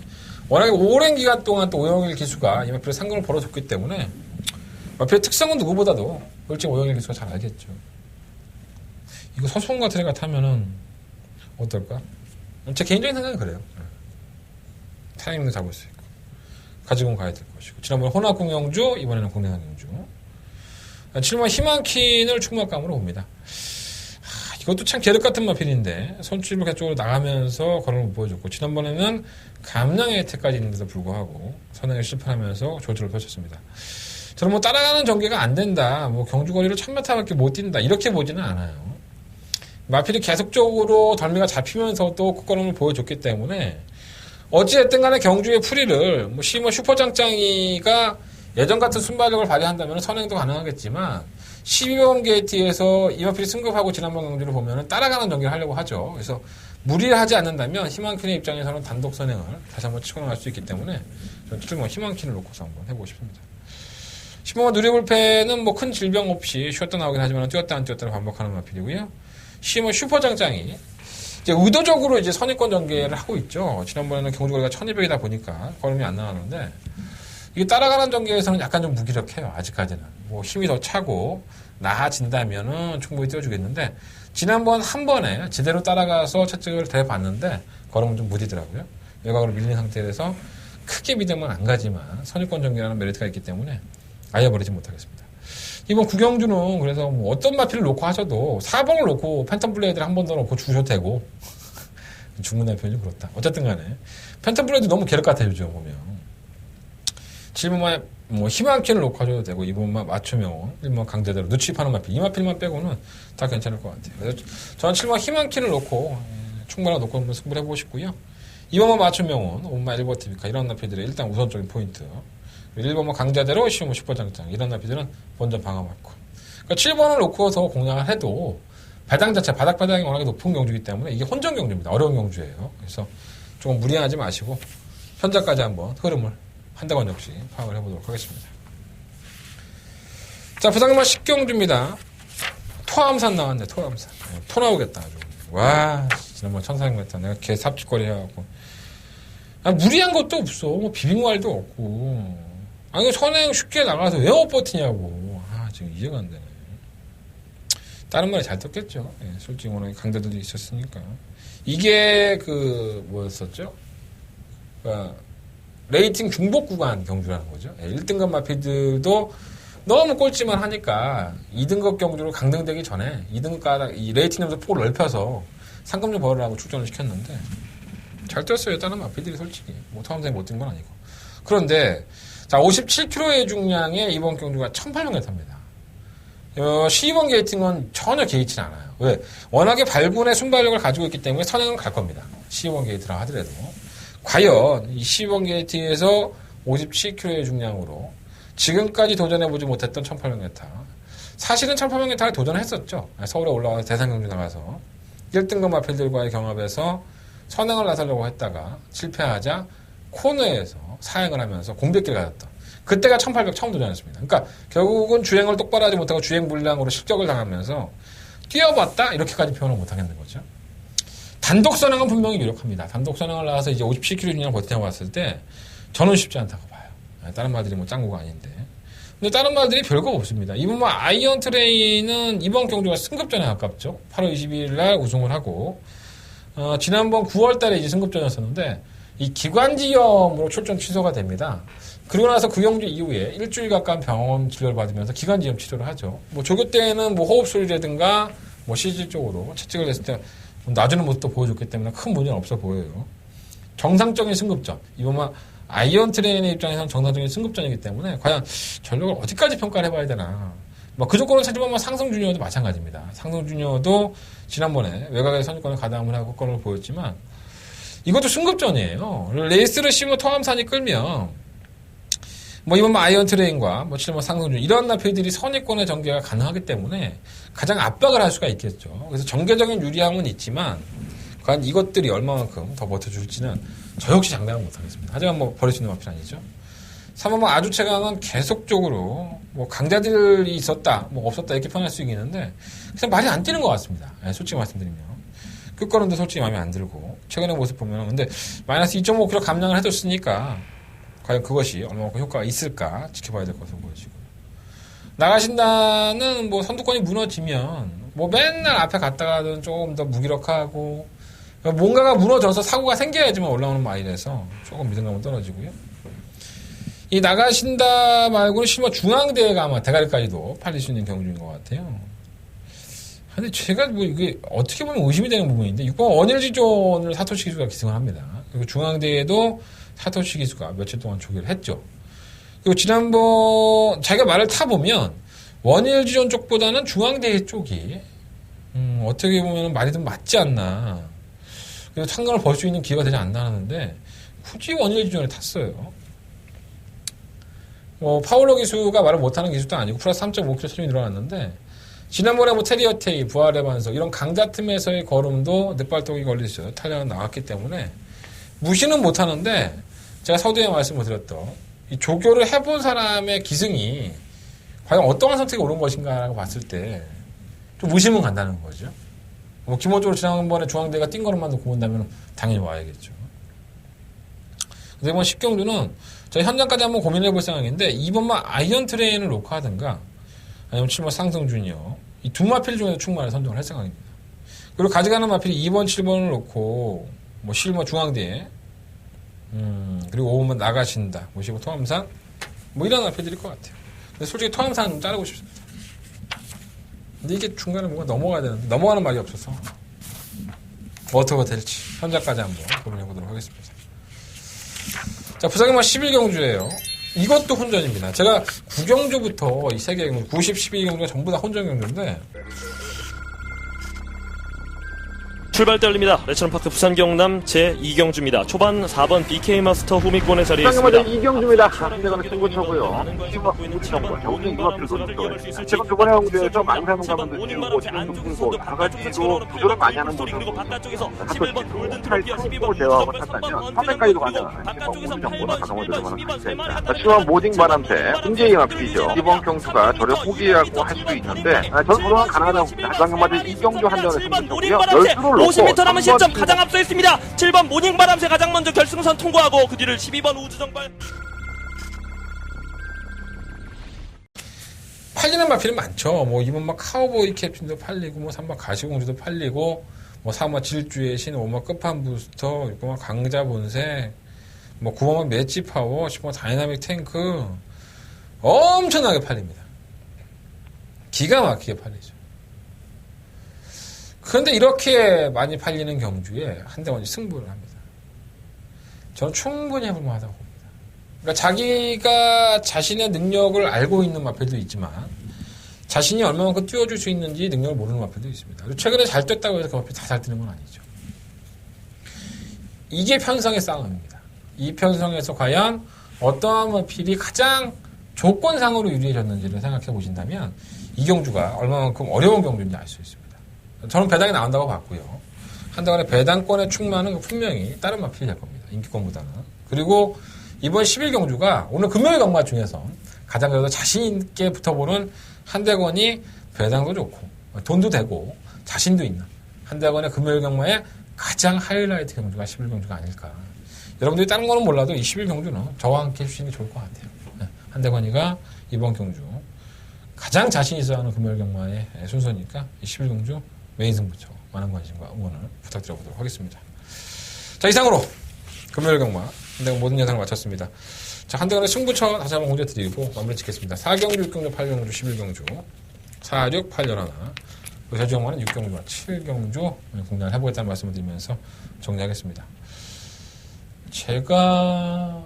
워낙에 오랜 기간 동안 또 오영일 기수가 이마필에 상금을 벌어줬기 때문에, 마필의 특성은 누구보다도 솔직히 오영일 기수가 잘 알겠죠. 이거 서수원과 트레가 타면은 어떨까? 제 개인적인 생각은 그래요. 타이밍도 잡을 수 있고 가지고는 가야 될 것이고 지난번에 혼합공영주 이번에는 국내산 경주 7번 희망킨을 충막감으로 봅니다. 이것도 참 계륵 같은 마필인데 선출부 쪽으로 나가면서 걸음을 보여줬고 지난번에는 감량의 혜택까지 있는데도 불구하고 선행에 실패하면서 조주를 펼쳤습니다. 저는 뭐 따라가는 전개가 안 된다, 뭐 경주거리를 1000m밖에 못 뛴다 이렇게 보지는 않아요. 마필이 계속적으로 덜미가 잡히면서도 끝걸음을 보여줬기 때문에 어찌됐든 간에 경주의 풀이를, 시모 슈퍼장짱이가 예전 같은 순발력을 발휘한다면 선행도 가능하겠지만, 12번 게이트에서 이마필이 승급하고 지난번 경주를 보면 따라가는 전개를 하려고 하죠. 그래서 무리를 하지 않는다면 희망킨의 입장에서는 단독 선행을 다시 한번 치고 나갈 수 있기 때문에, 저는 7번 희망킨을 놓고서 한번 해보고 싶습니다. 15번 누리불패는 큰 질병 없이 쉬었다 나오긴 하지만 뛰었다 안 뛰었다를 반복하는 마필이고요. 15번 슈퍼장짱이 이제 의도적으로 이제 선입권 전개를 하고 있죠. 지난번에는 경주거리가 1200이다 보니까 걸음이 안 나가는데 이게 따라가는 전개에서는 약간 좀 무기력해요. 아직까지는. 힘이 더 차고 나아진다면은 충분히 뛰어주겠는데 지난번 한 번에 제대로 따라가서 채찍을 대봤는데 걸음은 좀 무디더라고요. 외곽으로 밀린 상태에서 크게 믿으면 안 가지만 선입권 전개라는 메리트가 있기 때문에 아예 버리지 못하겠습니다. 이번 구경주는 그래서 어떤 마필을 놓고 하셔도 4번을 놓고 팬텀 블레이드를 한 번 더 놓고 주셔도 되고 중문의 표현이 그렇다. 어쨌든 간에. 펜타블레이드 너무 계륵 같아요, 요즘 보면. 7번만 뭐 희망키를 놓고 하셔도 되고 2번만 맞춤형 1번 강제대로 누치입하는 마필 이 마필만 빼고는 다 괜찮을 것 같아요. 그래서 저는 7번 희망키를 놓고 충분하게 놓고 한번 승부를 해보고 싶고요. 2번만 맞춤형은 5번만 1번 티비카 이런 나필들의 일단 우선적인 포인트. 1번만 강제대로 쉬운 10번 장장 이런 나필들은 본전 방어 맞고. 그러니까 7번을 놓고서 공략을 해도 배당 자체 바닥 배당이 워낙에 높은 경주이기 때문에 이게 혼전 경주입니다. 어려운 경주예요. 그래서 조금 무리하지 마시고 현재까지 한번 흐름을 한대건 역시 파악을 해보도록 하겠습니다. 자, 부상만 10경주입니다. 토암산 나왔네, 토암산. 토 나오겠다, 아주. 와, 지난번 1400m 내가 개 삽질거리 해갖고. 무리한 것도 없어. 뭐 비빙말도 없고. 이거 선행 쉽게 나가서 왜 못 버티냐고. 지금 이해가 안 되네. 다른 말이 잘 떴겠죠. 예, 솔직히 워낙에 강대들이 있었으니까. 이게 뭐였었죠? 그러니까 레이팅 중복 구간 경주라는 거죠. 1등급 마필들도 너무 꼴찌만 하니까 2등급 경주로 강등되기 전에 2등급 가닥, 이 레이팅 점수 폭을 넓혀서 상금 좀 벌으라고 출전을 시켰는데 잘 뛰었어요. 다른 마필들이 솔직히. 뭐 토함생이 못 뛴 건 아니고. 그런데 자 57km의 중량의 이번 경주가 1800m입니다. 12번 게이팅은 전혀 개의치 않아요. 왜? 워낙에 발군의 순발력을 가지고 있기 때문에 선행은 갈 겁니다. 12번 게이트라 하더라도. 과연 이 12번 게이트에서 57kg의 중량으로 지금까지 도전해보지 못했던 1800m. 사실은 1800m를 도전했었죠. 서울에 올라와서 대상경주 나가서 1등급 마필들과의 경합에서 선행을 나서려고 했다가 실패하자 코너에서 사행을 하면서 공백기를 가졌다. 그때가 1800 처음 도전했습니다. 그러니까 결국은 주행을 똑바로 하지 못하고 주행 불량으로 실격을 당하면서 뛰어봤다? 이렇게까지 표현을 못하겠는 거죠. 단독 선행은 분명히 유력합니다. 단독 선행을 나와서 이제 57km 중량 버티냐고 봤을 때 저는 쉽지 않다고 봐요. 다른 말들이 뭐 짱구가 아닌데. 근데 다른 말들이 별거 없습니다. 이번 아이언 트레이는 이번 경주가 승급전에 가깝죠. 8월 22일 날 우승을 하고 지난번 9월 달에 이제 승급전이었었는데 이 기관지염으로 출전 취소가 됩니다. 그러고 나서 그 경주 이후에 일주일 가까운 병원 진료를 받으면서 기관지염 치료를 하죠. 뭐 조교 때는 뭐 호흡소리라든가 뭐 실질적으로 채찍을 냈을 때 놔주는 모습도 보여줬기 때문에 큰 문제는 없어 보여요. 정상적인 승급전. 이번만 아이언 트레인의 입장에서는 정상적인 승급전이기 때문에 과연 전력을 어디까지 평가를 해봐야 되나. 뭐 그 조건을 찾아보면 상승주니어도 마찬가지입니다. 상승주니어도 지난번에 외곽의 선유권을 가담을 하고 건을 보였지만 이것도 승급전이에요. 레이스를 씹어 토함산이 끌면 뭐 이번 아이언 트레인과 뭐 7번 상승주니어 이런 나필들이 선의권의 전개가 가능하기 때문에 가장 압박을 할 수가 있겠죠. 그래서 전개적인 유리함은 있지만 과연 이것들이 얼마만큼 더 버텨줄지는 저 역시 장담은 못하겠습니다. 하지만 뭐 버릴 수 있는 마필 아니죠. 3번 아주 최강은 계속적으로 뭐 강자들이 있었다, 뭐 없었다 이렇게 표현할 수 있겠는데 그냥 말이 안 뛰는 것 같습니다. 솔직히 말씀드리면 끝걸음도 솔직히 마음에 안 들고 최근의 모습 보면 근데 마이너스 2.5kg 감량을 해줬으니까 과연 그것이 얼마만큼 효과가 있을까 지켜봐야 될 것으로 보여지고요. 나가신다는 뭐 선두권이 무너지면 뭐 맨날 앞에 갔다가는 조금 더 무기력하고 뭔가가 무너져서 사고가 생겨야지만 올라오는 마일에서 조금 믿음감은 떨어지고요. 이 나가신다 말고는 실버 중앙대회가 아마 대가리까지도 팔릴 수 있는 경주인 것 같아요. 근데 제가 뭐 이게 어떻게 보면 의심이 되는 부분인데 6번 원일지존을 사토시 기수가 기승을 합니다. 그리고 중앙대회도 사토시 기수가 며칠 동안 조기를 했죠. 그리고 지난번 자기가 말을 타보면 원일지존 쪽보다는 중앙대회 쪽이 어떻게 보면 말이 좀 맞지 않나. 그리고 상관을 벌 수 있는 기회가 되지 않나 하는데 굳이 원일지존을 탔어요. 뭐 파울러 기수가 말을 못하는 기수도 아니고 플러스 3.5kg 체중이 늘어났는데 지난번에 뭐 테리어테이, 부활의 반석 이런 강자 틈에서의 걸음도 늑발독이 걸리죠. 탄력은 나왔기 때문에 무시는 못하는데 제가 서두에 말씀을 드렸던 이 조교를 해본 사람의 기승이 과연 어떠한 선택이 옳은 것인가라고 봤을 때 좀 의심은 간다는 거죠. 뭐 기본적으로 지난번에 중앙대가 뛴 거로만 놓고 본다면 당연히 와야겠죠. 근데 이번 10경주는 저희 현장까지 한번 고민해 볼 생각인데 2번만 아이언 트레인을 놓고 하든가 아니면 7번 상승 주니어 이 두 마필 중에서 충분히 선정을 할 생각입니다. 그리고 가져가는 마필이 2번, 7번을 놓고 뭐 실버 중앙대에 그리고 5번만 나가신다. 뭐 15 토함산 뭐 이런 마필들일 것 같아요. 근데 솔직히 토함산 좀 자르고 싶습니다. 근데 이게 중간에 뭔가 넘어가야 되는데 넘어가는 말이 없어서 어떻게 될지 현장까지 한번 고민해 보도록 하겠습니다. 자, 부산경마 11경주예요. 이것도 혼전입니다. 제가 9경주부터 이 3개 경주, 90, 12경주가 전부 다 혼전 경주인데 출발대 열립니다. 레처럼파크 부산 경남 제2경주입니다. 초반 4번 BK 마스터 후미권에 자리했습니다. 부산경마 이경주입니다. 한대건의 승부처고요. 팀과 승부처고 겨우는 이마필을 노렸죠. 제가 저번에 한 군데에서 많이 사는 가면도 지우고 지금도 풀고 가가지고 부조를 많이 하는 모습. 또 제어하고 탔다면 300까지도 가잖아요. 우주 정보나 자동을 들어가는 상태입니다. 심한 모딩 바람새 문제의 마필이죠. 이번 경주가 저를 포기하고 할 수도 있는데 저는 그동안 가능하다고 봅니다. 부산경마 이경주 한대건의 승부처고요. 10수를 50m 남은 시점 가장 앞서 있습니다. 7번 모닝바람새 가장 먼저 결승선 통과하고 그 뒤를 12번 우주정발. 팔리는 마필은 많죠. 뭐 2번 막 카우보이 캡틴도 팔리고 뭐 3번 가시공주도 팔리고 뭐 4번 질주의 신, 5번 끝판 부스터, 6번 강자 본색, 뭐 9번 매치 파워, 10번 다이나믹 탱크 엄청나게 팔립니다. 기가 막히게 팔리죠. 그런데 이렇게 많이 팔리는 경주에 한대건이 승부를 합니다. 저는 충분히 해볼 만하다고 봅니다. 그러니까 자기가 자신의 능력을 알고 있는 마필도 있지만 자신이 얼마만큼 띄워줄 수 있는지 능력을 모르는 마필도 있습니다. 그리고 최근에 잘 뛰었다고 해서 그 마필 다 잘 뛰는 건 아니죠. 이게 편성의 싸움입니다. 이 편성에서 과연 어떠한 마필이 가장 조건상으로 유리해졌는지를 생각해 보신다면 이 경주가 얼마만큼 어려운 경주인지 알 수 있습니다. 저는 배당이 나온다고 봤고요. 한대건의 배당권의 충만은 분명히 다른 마필이 될 겁니다. 인기권보다는. 그리고 이번 11경주가 오늘 금요일 경마 중에서 가장 그래도 자신 있게 붙어보는 한대건이 배당도 좋고 돈도 되고 자신도 있는 한대건의 금요일 경마의 가장 하이라이트 경주가 11경주가 아닐까. 여러분들이 다른 거는 몰라도 이 11경주는 저와 함께 해주시는 게 좋을 것 같아요. 한대건이가 이번 경주 가장 자신 있어 하는 금요일 경마의 순서니까 이 11경주 메인 승부처 많은 관심과 응원을 부탁드려보도록 하겠습니다. 자, 이상으로 금요일 경마 한대건 모든 영상을 마쳤습니다. 자, 한대건의 승부처 다시 한번 공지해드리고 마무리 짓겠습니다. 4경주, 6경주, 8경주, 11경주 4, 6, 8, 11 저주 경마는 6경주와 7경주 공략을 해보겠다는 말씀을 드리면서 정리하겠습니다. 제가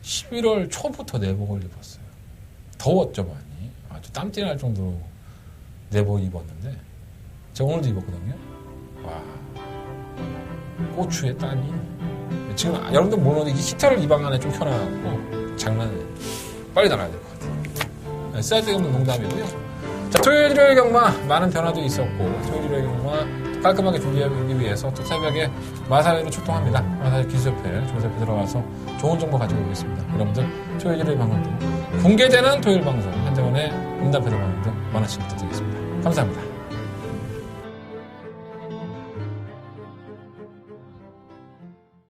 11월 초부터 내복을 입었어요. 더웠죠, 많이. 아주 땀띠 날 정도로 내복을 입었는데 제가 오늘도 입었거든요. 와, 고추에 땀이. 지금 여러분들 모르는데 이 히터를 이 방 안에 좀 켜놔갖고 장난이 빨리 나가야 될 것 같아요. 쓸데없는 농담이고요. 자, 토요일, 일요일 경마 많은 변화도 있었고 토요일, 일요일 경마 깔끔하게 준비하기 위해서 또 새벽에 마사회로 출동합니다. 마사회 기술협회, 조사협회 들어가서 좋은 정보 가지고 오겠습니다. 여러분들 토요일, 일요일 방송도 공개되는 토요일 방송 한대건의 응답해서 방송도 많은 시청 부탁드리겠습니다. 감사합니다.